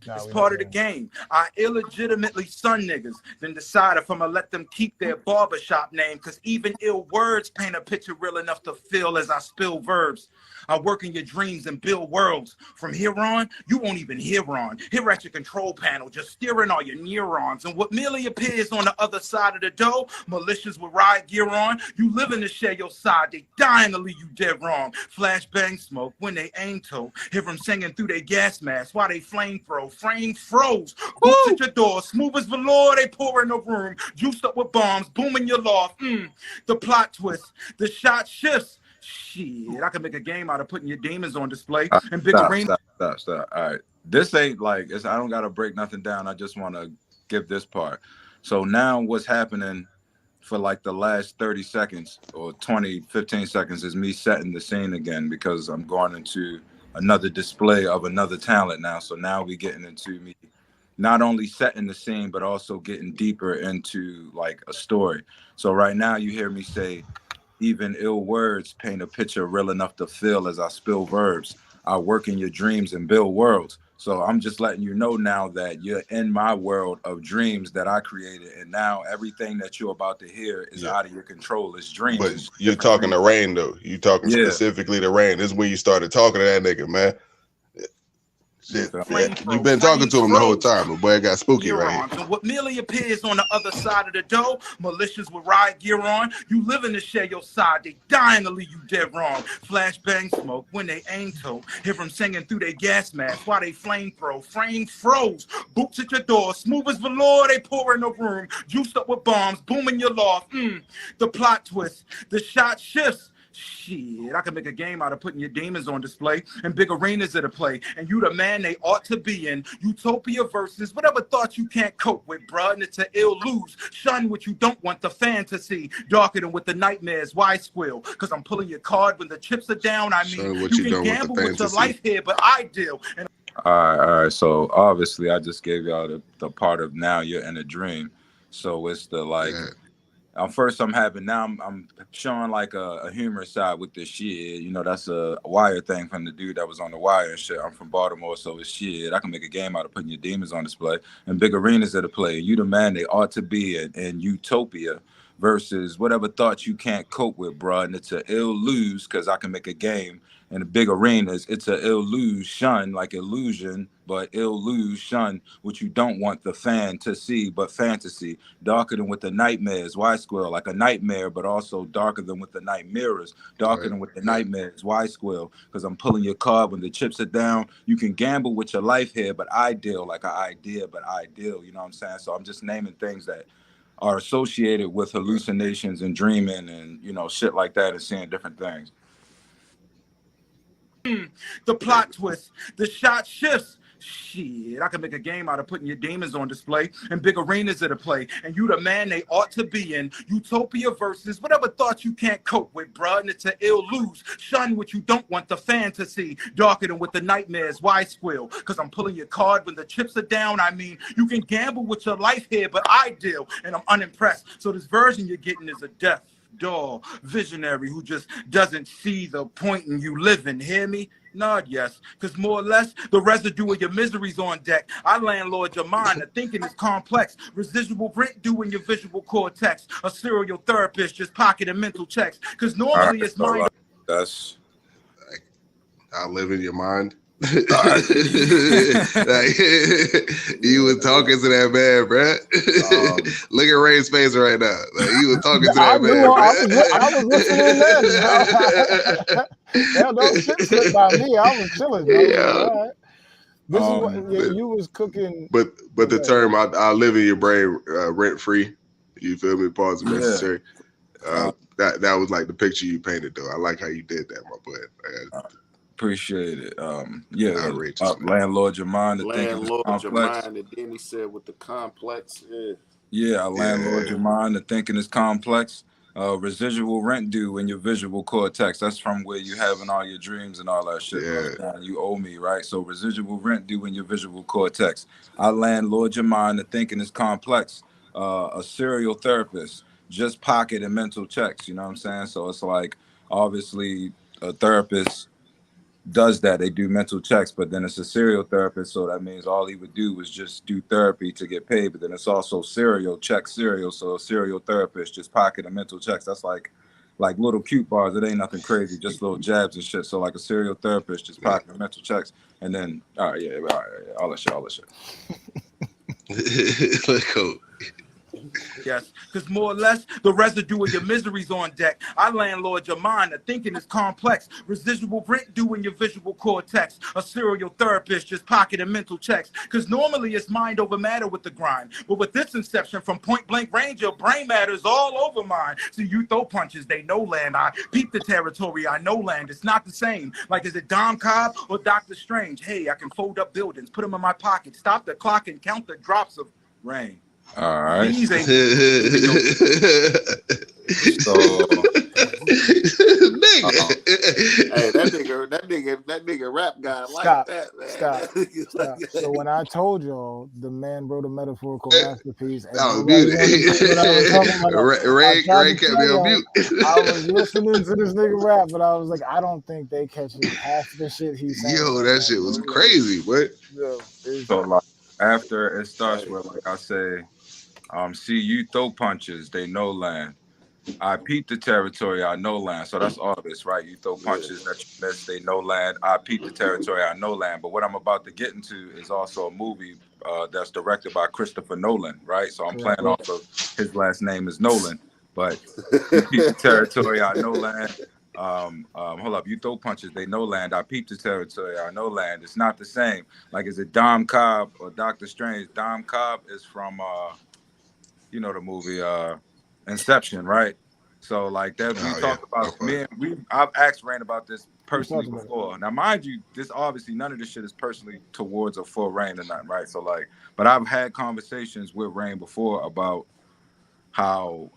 It's part of the game. I illegitimately son niggas, then decide if I'm gonna let them keep their barbershop name, because even ill words paint a picture real enough to feel as I spill verbs. I work in your dreams and build worlds. From here on, you won't even hear on. Here at your control panel, just steering all your neurons. And what merely appears on the other side of the door, militias with riot gear on. You living to share your side, they dying to leave you dead wrong. Flashbang smoke when they aim to. Hear them singing through their gas masks while they flame throw. Frame froze. Boots at your door, smooth as velour, they pour in the room. Juiced up with bombs, booming your loft. The plot twist, the shot shifts. Shit, I can make a game out of putting your demons on display and big arena. Stop. All right. This ain't like, I don't got to break nothing down. I just want to give this part. So now what's happening for like the last 30 seconds or 15 seconds is me setting the scene again, because I'm going into another display of another talent now. So now we getting into me not only setting the scene, but also getting deeper into like a story. So right now you hear me say, even ill words paint a picture real enough to feel as I spill verbs. I work in your dreams and build worlds. So I'm just letting you know now that you're in my world of dreams that I created. And now everything that you're about to hear is out of your control. It's dreams. But It's you're talking to Rain, though. You talking specifically to Rain. This is when you started talking to that nigga, man. You've been talking to him the whole time, but boy, it got spooky right here. And what merely appears on the other side of the door, militias with riot gear on. You living to share your side, they dying to leave you dead wrong. Flashbang smoke when they aim to. Hear them singing through their gas masks while they flame throw. Frame froze. Boots at your door, smooth as velour, they pour in the room. Juiced up with bombs, booming your loft. The plot twist, the shot shifts. Shit, I can make a game out of putting your demons on display and big arenas at a play. And you the man they ought to be in. Utopia versus whatever thought you can't cope with, bruh. And it's an ill lose. Shun what you don't want the fantasy. Darker than with the nightmares. Why squeal? Because I'm pulling your card when the chips are down. I mean, you can gamble with your life here, but I deal. And all right. So obviously I just gave y'all the part of now you're in a dream. So it's the like... First, I'm showing like a humorous side with this shit. You know, that's a Wire thing from the dude that was on the Wire and shit. I'm from Baltimore, so it's shit. I can make a game out of putting your demons on display and big arenas at a play. You the man they ought to be in Utopia versus whatever thought you can't cope with, bro. And it's a ill lose because I can make a game in the big arenas. It's a illusion, like illusion, but illusion, which you don't want the fan to see, but fantasy. Darker than with the nightmares, Y squirrel, like a nightmare, but also darker than with the night mirrors. Darker than with the nightmares, Y squirrel, because I'm pulling your card when the chips are down. You can gamble with your life here, but ideal, like an idea, but ideal. You know what I'm saying? So I'm just naming things that are associated with hallucinations and dreaming and, you know, shit like that and seeing different things. The plot twist, the shot shifts. Shit, I can make a game out of putting your demons on display and big arenas at a play. And you the man they ought to be in. Utopia versus whatever thought you can't cope with, bruh. And it's an ill lose. Shun what you don't want the fan to see. Darker than with the nightmares, why squill? Because I'm pulling your card when the chips are down. I mean, you can gamble with your life here, but I deal. And I'm unimpressed. So this version you're getting is a death dull visionary who just doesn't see the point in you living. Hear me? Nod yes, because more or less the residue of your misery's on deck. I landlord your mind. The thinking is complex. Residual rent due in your visual cortex. A serial therapist just pocketing mental checks. Because normally it's mind. That's I live in your mind. Like, you was talking to that man, bro. Look at Ray's face right now. Like, you was talking to that man, I was listening in. Hell, don't shit slip by me. I was chilling. All right. This is what you was cooking. But the term I live in your brain rent free. You feel me? Pause if necessary. That was like the picture you painted, though. I like how you did that, my boy. Appreciate it. Landlord your mind. Landlord your mind, and then he said with the complex. Yeah, landlord your mind. The thinking is complex. Residual rent due in your visual cortex. That's from where you having all your dreams and all that shit. Yeah. You owe me, right? So residual rent due in your visual cortex. I landlord your mind. The thinking is complex. A serial therapist, just pocket and mental checks. You know what I'm saying? So it's like obviously a therapist does that. They do mental checks, but then it's a serial therapist, so that means all he would do was just do therapy to get paid. But then it's also serial, so a serial therapist just pocket and mental checks. That's like little cute bars. It ain't nothing crazy, just little jabs and shit. So like a serial therapist just pocket mental checks, and then all that shit. Let's go. Yes, because more or less the residue of your misery's on deck. I landlord your mind. The thinking is complex. Residual rent due in your visual cortex. A serial therapist just pocketing mental checks. Because normally it's mind over matter with the grind. But with this inception from point blank range, your brain matter's all over mine. So you throw punches, they know land. I peep the territory, I know land. It's not the same. Like, is it Dom Cobb or Dr. Strange? Hey, I can fold up buildings, put them in my pocket, stop the clock and count the drops of rain. All right. These ain't so nigga. Hey, that nigga rap guy like that, man. Stop. So when I told y'all the man wrote a metaphorical masterpiece, and I was muted. Ray kept me on mute. I was listening to this nigga rap, but I was like, I don't think they catch half the shit he's saying. Yo, that shit was crazy, but so like after it starts with, like I say, see you throw punches, they know land. I peep the territory, I know land. So that's all this, right? You throw punches that you miss, they know land. I peep the territory, I know land. But what I'm about to get into is also a movie that's directed by Christopher Nolan, right? So I'm playing off of his last name is Nolan. But you peep the territory, I know land. Hold up, you throw punches, they know land. I peep the territory, I know land. It's not the same. Like, is it Dom Cobb or Dr. Strange? Dom Cobb is from you know the movie Inception, right? So like that we talked about I've asked Rain about this personally before. Now mind you, this obviously none of this shit is personally towards or for Rain or nothing, right? So like, but I've had conversations with Rain before about how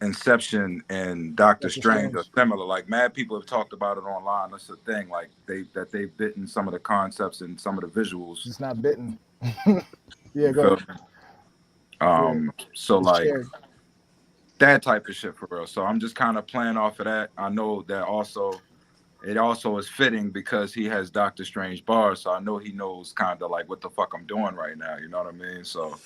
Inception and Doctor Strange are similar. Like mad people have talked about it online. That's the thing. Like they've bitten some of the concepts and some of the visuals. It's not bitten. Yeah, go ahead. So it's like shared. That type of shit for real. So I'm just kind of playing off of that. I know that it also is fitting because he has Doctor Strange bars. So I know he knows kind of like what the fuck I'm doing right now. You know what I mean? So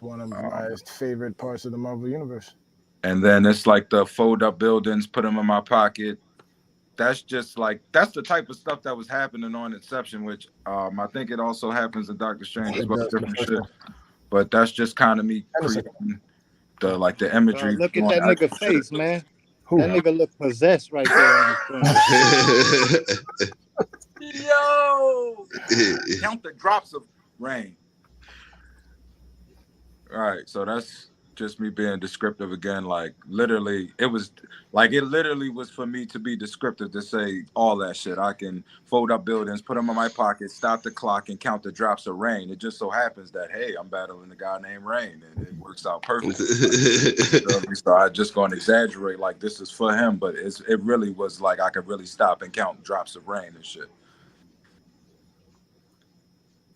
It's one of my favorite parts of the Marvel universe. And then it's like the fold up buildings, put them in my pocket. That's just like, that's the type of stuff that was happening on Inception, which I think it also happens in Doctor Strange as It well, does, different for shit. sure. But that's just kind of me Anderson. creating the imagery. Look at that nigga face, man. Who? That nigga look possessed right there on the screen. Yo! Count the drops of rain. All right, so that's just me being descriptive again. Like literally, it literally was for me to be descriptive, to say all that shit. I can fold up buildings, put them in my pocket, stop the clock, and count the drops of rain. It just so happens that, hey, I'm battling a guy named Rain, and it works out perfectly. So I just gonna exaggerate like this is for him, but it really was like I could really stop and count drops of rain and shit.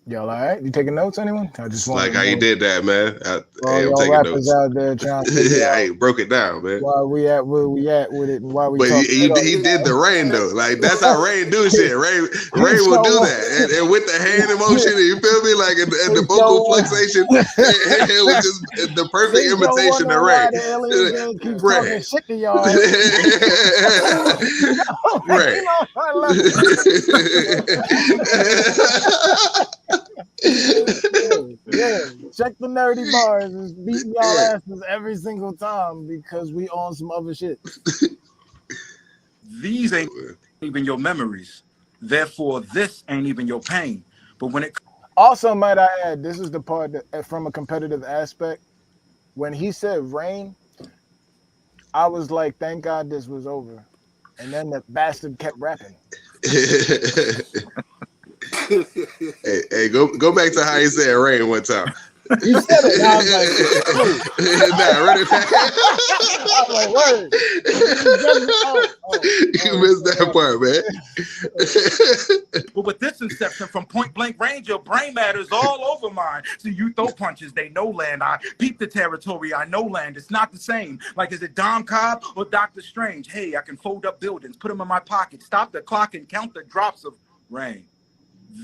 Y'all all right? You taking notes, anyone? I just like how you did that, man. Hey, I'm taking notes. Out there trying to figure out I broke it down, man. Why we at where we at with it, and why we. But he did the Rain though. Like that's how Rain do shit. Rain will do that, and with the hand emotion, you feel me? Like and the vocal flexation, it was just the perfect imitation of Rain. Rain. Shit to y'all. Rain. I love it. yeah, check the nerdy bars. It's beating y'all asses every single time because we on some other shit. These ain't even your memories. Therefore, this ain't even your pain. But when it also, might I add, this is the part that, from a competitive aspect, when he said Rain, I was like, thank God this was over. And then the bastard kept rapping. hey, go back to how he said Rain one time. You said it. I was like, nah, run it back. I was like, word. You missed that part, man. But with this inception from point blank range, your brain matter's all over mine. So you throw punches, they know land. I peep the territory, I know land. It's not the same. Like, is it Dom Cobb or Doctor Strange? Hey, I can fold up buildings, put them in my pocket, stop the clock and count the drops of rain.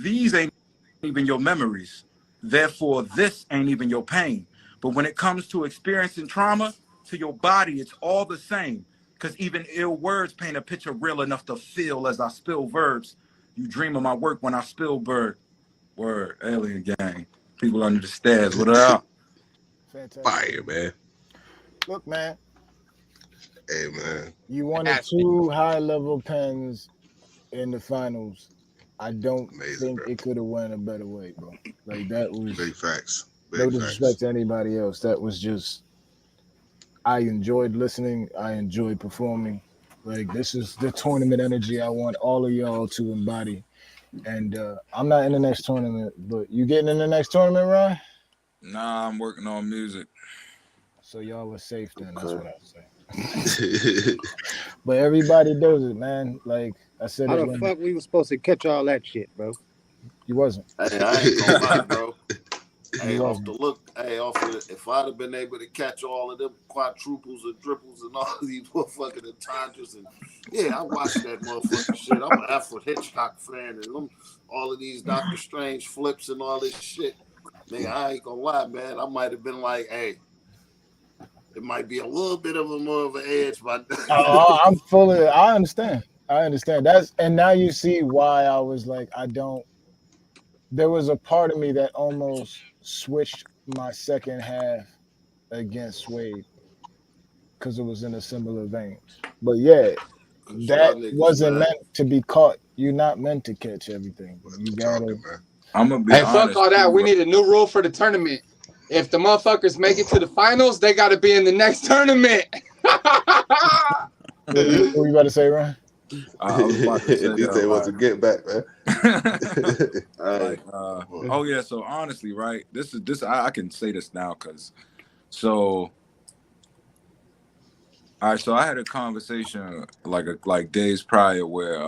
These ain't even your memories. Therefore, this ain't even your pain. But when it comes to experiencing trauma, to your body, it's all the same. Because even ill words paint a picture real enough to feel as I spill verbs. You dream of my work when I spill bird. Word, alien gang. People under the stairs, what up? Fantastic. Fire, man. Look, man. Hey, man. You wanted 2 high-level pens in the finals. I don't think it could have went a better way, bro. Like, that was big facts. No disrespect to anybody else. That was just, I enjoyed listening. I enjoyed performing. Like, this is the tournament energy I want all of y'all to embody. And I'm not in the next tournament, but you getting in the next tournament, Ron? Nah, I'm working on music. So y'all are safe then. That's what I say. But everybody does it, man. Like I said, how the fuck we was supposed to catch all that shit, bro? You wasn't. Hey, I ain't gonna lie, bro. Hey, off the look, off of if I'd have been able to catch all of them quadruples and triples and all these motherfucking entendres, and I watched that motherfucking shit. I'm an Alfred Hitchcock fan, and all of these Doctor Strange flips and all this shit. Man, I ain't gonna lie, man. I might have been like, hey, it might be a little bit of a more of an edge, but I'm fully. I understand. And now you see why I was like, I don't. There was a part of me that almost switched my second half against Suede because it was in a similar vein. But that wasn't meant to be caught. You're not meant to catch everything. You gotta. I'm gonna be honest. Fuck all that. We need a new rule for the tournament. If the motherfuckers make it to the finals, they got to be in the next tournament. What you about to say, Ron? I was about to say that, wants to get back, man. Oh yeah. So honestly, right? This I can say this now because all right. So I had a conversation like days prior where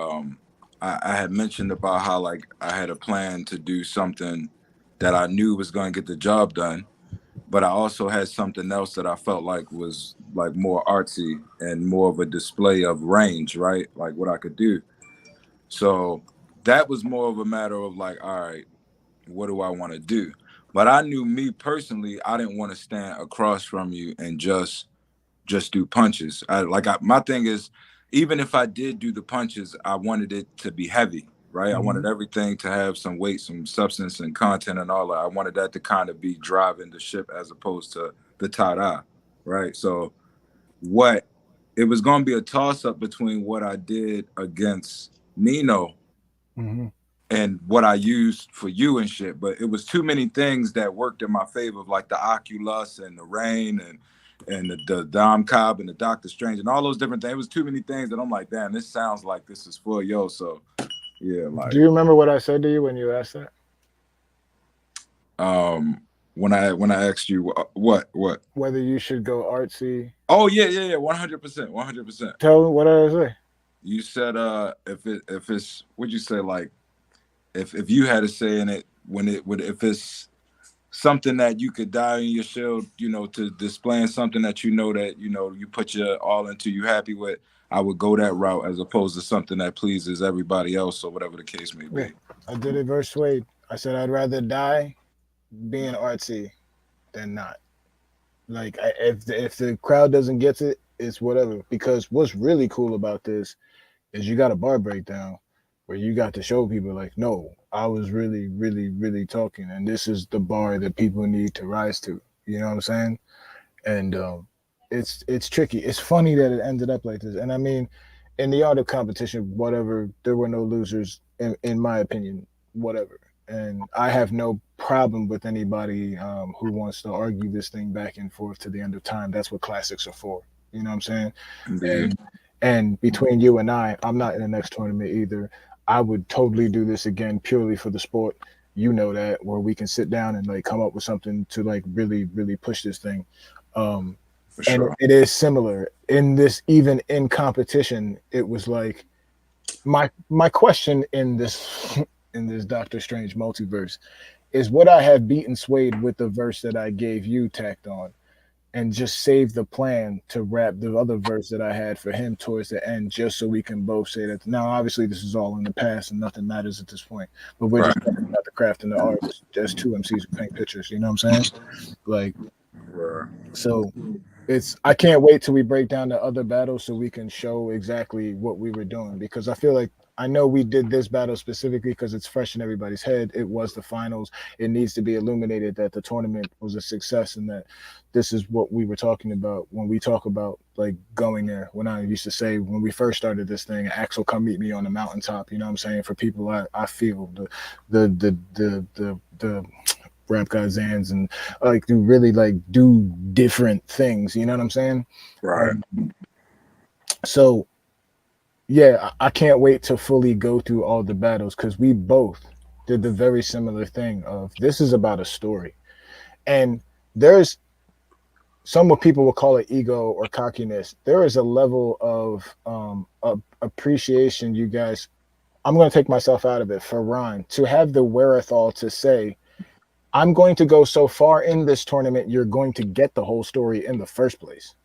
I had mentioned about how like I had a plan to do something that I knew was going to get the job done. But I also had something else that I felt like was like more artsy and more of a display of range, right? Like what I could do. So that was more of a matter of like, all right, what do I want to do? But I knew me personally, I didn't want to stand across from you and just do punches. My thing is, even if I did do the punches, I wanted it to be heavy, right? I wanted everything to have some weight, some substance and content and all that. I wanted that to kind of be driving the ship as opposed to the tada, right? So what it was going to be a toss up between what I did against Nino and what I used for you and shit. But it was too many things that worked in my favor, like the Oculus and the Rain and the Dom Cobb and the Doctor Strange and all those different things. It was too many things that I'm like, damn, this sounds like this is for yo. So yeah, like. Do you remember what I said to you when you asked that? When I asked you what whether you should go artsy. Oh yeah, 100%. Tell me, what did I say? You said if it's, what'd you say, like if you had a say in it, if it's something that you could die in your shield, you know, to displaying something that that you put your all into, you happy with, I would go that route as opposed to something that pleases everybody else or whatever the case may be. Yeah, I did it versus Wade. I said I'd rather die being artsy than not. Like, if the crowd doesn't get it, it's whatever. Because what's really cool about this is you got a bar breakdown where you got to show people, like, no, I was really, really, really talking, and this is the bar that people need to rise to. You know what I'm saying? And it's tricky. It's funny that it ended up like this. And I mean, in the art of competition, whatever, there were no losers, in my opinion, whatever. And I have no problem with anybody who wants to argue this thing back and forth to the end of time. That's what classics are for. You know what I'm saying? And between you and I'm not in the next tournament either. I would totally do this again purely for the sport. You know that, where we can sit down and like come up with something to like really, really push this thing. For sure. And it is similar in this, even in competition. It was like my question in this Doctor Strange multiverse is, would I have beaten Suede with the verse that I gave you tacked on, and just save the plan to rap the other verse that I had for him towards the end, just so we can both say that. Now, obviously, this is all in the past and nothing matters at this point, but we're just talking about the craft and the art. Just two MCs who paint pictures, you know what I'm saying? Like, so I can't wait till we break down the other battles so we can show exactly what we were doing, because I feel like, I know we did this battle specifically because it's fresh in everybody's head. It was the finals. It needs to be illuminated that the tournament was a success, and that this is what we were talking about when we talk about like going there. When I used to say, when we first started this thing, Axel, come meet me on the mountaintop. You know what I'm saying? For people, I feel the rap guys Zans and like to really like do different things. You know what I'm saying? Right. So yeah, I can't wait to fully go through all the battles, because we both did the very similar thing of, this is about a story. And there's some what people will call it ego or cockiness. There is a level of appreciation, you guys. I'm going to take myself out of it, for Ron to have the wherewithal to say, I'm going to go so far in this tournament, you're going to get the whole story in the first place.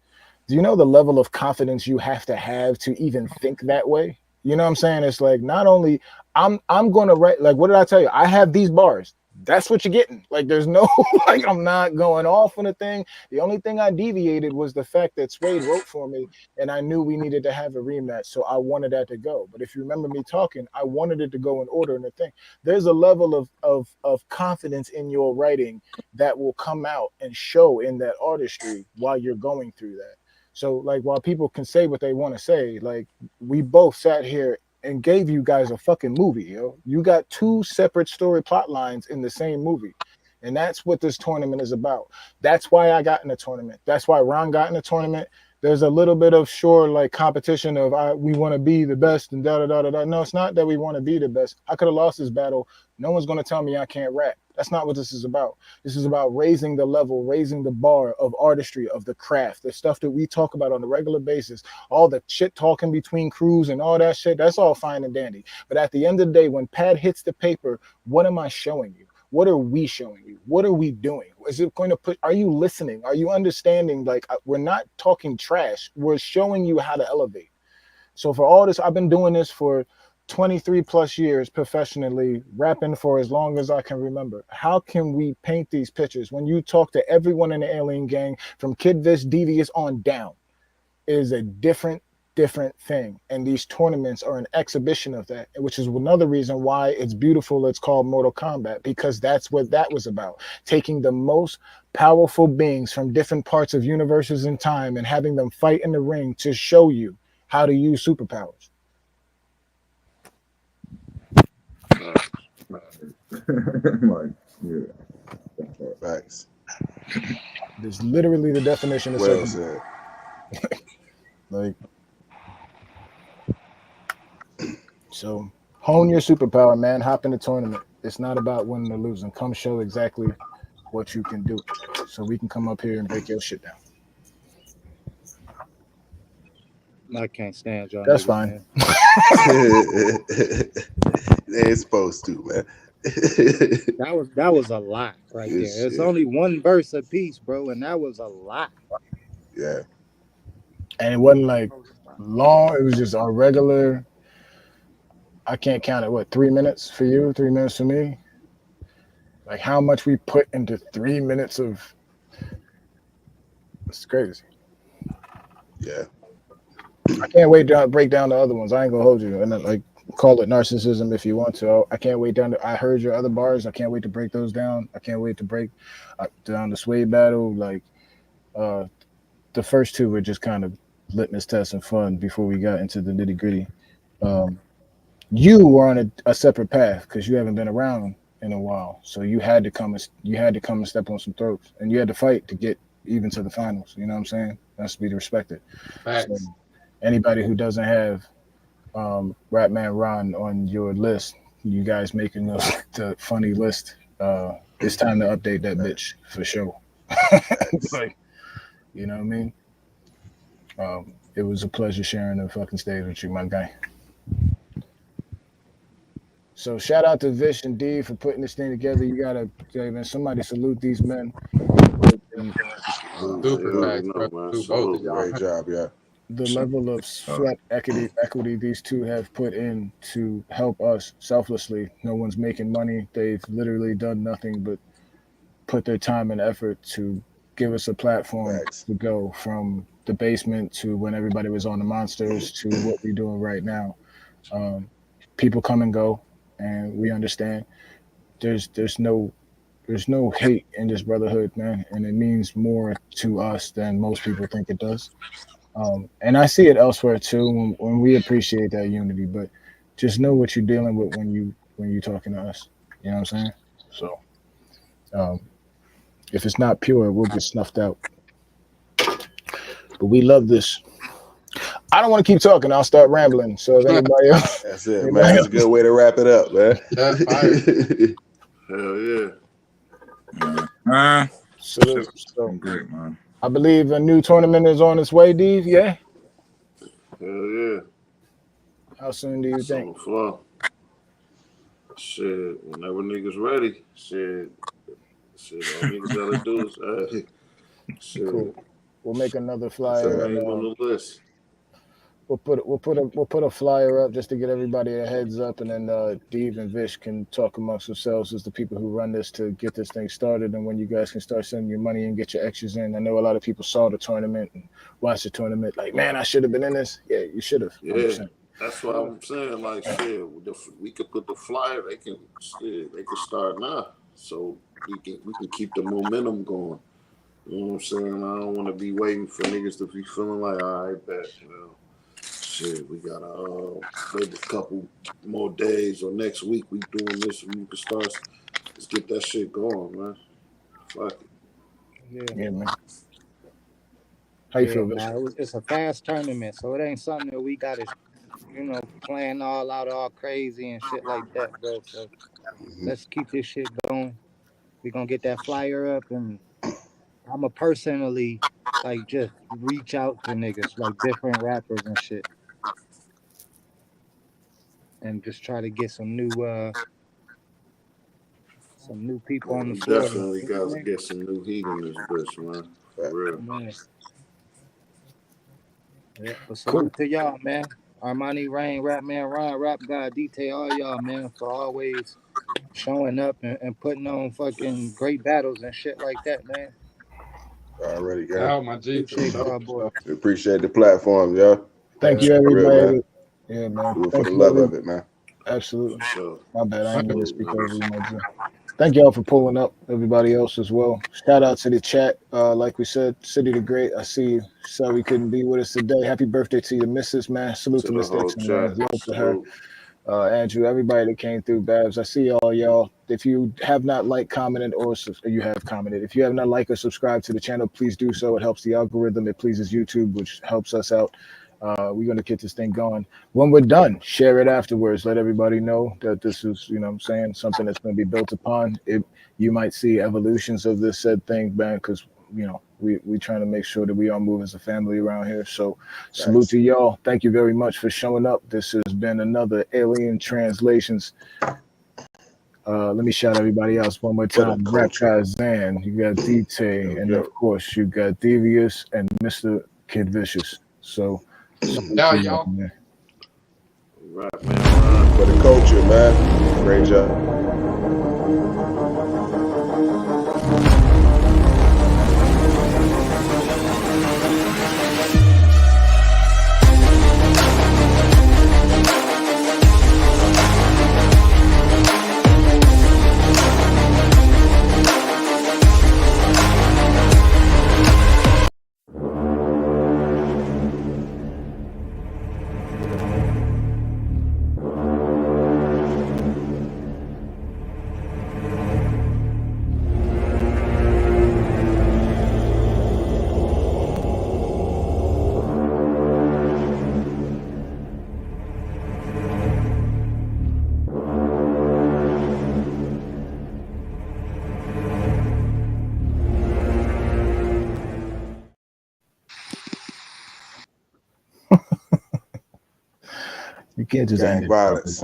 Do you know the level of confidence you have to even think that way? You know what I'm saying? It's like, not only I'm going to write, like, what did I tell you? I have these bars. That's what you're getting. Like, there's no, like, I'm not going off on a thing. The only thing I deviated was the fact that Suede wrote for me, and I knew we needed to have a rematch, so I wanted that to go. But if you remember me talking, I wanted it to go in order in the thing. There's a level of confidence in your writing that will come out and show in that artistry while you're going through that. So, like, while people can say what they want to say, like, we both sat here and gave you guys a fucking movie, yo. You got two separate story plot lines in the same movie. And that's what this tournament is about. That's why I got in the tournament. That's why Ron got in the tournament. There's a little bit of, sure, like, competition of we want to be the best and da-da-da-da-da. No, it's not that we want to be the best. I could have lost this battle. No one's going to tell me I can't rap. That's not what this is about. This is about raising the level, raising the bar of artistry, of the craft, the stuff that we talk about on a regular basis, all the shit talking between crews and all that shit. That's all fine and dandy. But at the end of the day, when pad hits the paper, what am I showing you? What are we showing you? What are we doing? Is it going to put, are you listening? Are you understanding? Like, we're not talking trash. We're showing you how to elevate. So for all this, I've been doing this for 23 plus years professionally, rapping for as long as I can remember. How can we paint these pictures when you talk to everyone in the Alien Gang from Kid Vish, Devious on down? Is a different thing, and these tournaments are an exhibition of that, which is another reason why it's beautiful. It's called Mortal Kombat, because that's what that was about, taking the most powerful beings from different parts of universes and time and having them fight in the ring to show you how to use superpowers. Like, yeah. Facts. There's literally the definition of Well second. said. Like, so hone your superpower, man. Hop in the tournament. It's not about winning or losing. Come show exactly what you can do, so we can come up here and break your shit down. I can't stand y'all. That's niggas, fine. Man. They ain't supposed to, man. That was a lot right Good there. It's shit. only one verse a piece, bro, and that was a lot. Yeah. And it wasn't like long. It was just our regular. I can't count it. What, 3 minutes for you? 3 minutes for me? Like how much we put into 3 minutes of. It's crazy. Yeah. I can't wait to break down the other ones. I ain't gonna hold you, and then, like, call it narcissism if you want to. I can't wait down. I heard your other bars. I can't wait to break those down. I can't wait to break down the Sway battle. Like, the first two were just kind of litmus tests and fun before we got into the nitty gritty. You were on a separate path because you haven't been around in a while, so you had to come and step on some throats, and you had to fight to get even to the finals. You know what I'm saying? That's to be respected. Facts. So anybody who doesn't have Rapman Ron on your list, you guys making the funny list, it's time to update that bitch for sure. Like, you know what I mean? It was a pleasure sharing the fucking stage with you, my guy. So shout out to Vish and D for putting this thing together. You gotta, somebody salute these men. Super facts, bro. Man. To both of y'all. Great job, yeah. The level of sweat equity these two have put in to help us selflessly. No one's making money. They've literally done nothing but put their time and effort to give us a platform Facts. to go from the basement to when everybody was on the monsters to what we're doing right now. People come and go, and we understand. There's no hate in this brotherhood, man, and it means more to us than most people think it does. And I see it elsewhere too when we appreciate that unity. But just know what you're dealing with when you're talking to us. You know what I'm saying? So if it's not pure, we'll get snuffed out. But we love this. I don't want to keep talking. I'll start rambling. So if anybody else, That's it, man. That's a good way to wrap it up, man. Yeah, fire. Hell yeah. salute. So I'm great, man. I believe a new tournament is on its way, Dave. Yeah. Hell yeah. How soon do you It's on think? the floor. Shit, whenever niggas ready. Shit, all niggas gotta do is shit. Cool. We'll make another Put flyer. your And, name on the list. we'll put a flyer up just to get everybody a heads up, and then Dave and Vish can talk amongst themselves as the people who run this to get this thing started, and when you guys can start sending your money and get your extras in. I know a lot of people saw the tournament and watched the tournament, like, man, I should have been in this. Yeah, you should have. Yeah, that's what I'm saying. Like, shit, we could put the flyer. They can start now, so we can keep the momentum going. You know what I'm saying? I don't want to be waiting for niggas to be feeling like, all right, bet, shit, we got maybe a couple more days or next week we doing this and we can start. Let's get that shit going, man. Fuck it. Yeah, man. How you feel, Vish? Man, it's a fast tournament, so it ain't something that we got to, plan all out all crazy and shit like that, bro. So let's keep this shit going. We're gonna get that flyer up, and I'ma personally just reach out to niggas, like different rappers and shit, and just try to get some new people on the We floor. definitely got to get some new heat in this bitch, man. For real. Man. Yeah, but salute to y'all, man. Armanni, Rain, Rapman, Ron, Rap God, Detail, all y'all, man, for always showing up and putting on fucking great battles and shit like that, man. Already, guys. Oh, my G, for Appreciate sure. y'all, boy. We appreciate the platform, y'all. Thank you, For real, everybody. man. Yeah, man. Do it for Thank the you, love of it, man. Absolutely. Sure. My bad. I ain't mean to Absolutely. speak over you, my G. Thank y'all for pulling up. Everybody else as well. Shout out to the chat. Like we said, City the Great. I see you. Sorry we couldn't be with us today. Happy birthday to your missus, man. Salute To to the Miss whole Dixon, man. chat. Love to her. Salute. Andrew, everybody that came through, Babs. I see all y'all. If you have not liked, commented, or you have commented, if you have not liked or subscribed to the channel, please do so. It helps the algorithm. It pleases YouTube, which helps us out. We're going to get this thing going. When we're done, share it afterwards. Let everybody know that this is, you know what I'm saying, something that's going to be built upon. You might see evolutions of this said thing, man, because, you know, we trying to make sure that we all move as a family around here. So salute to y'all. Thank you very much for showing up. This has been another Alien Translations. Let me shout everybody else one more For the time. Rap culture. Guy Zan, you got DT, and of course you got Devious and Mr. Kid Vicious. So Yeah, y'all. man. Right, man. For the culture, man. Great job. You can't just Gang end it. violence.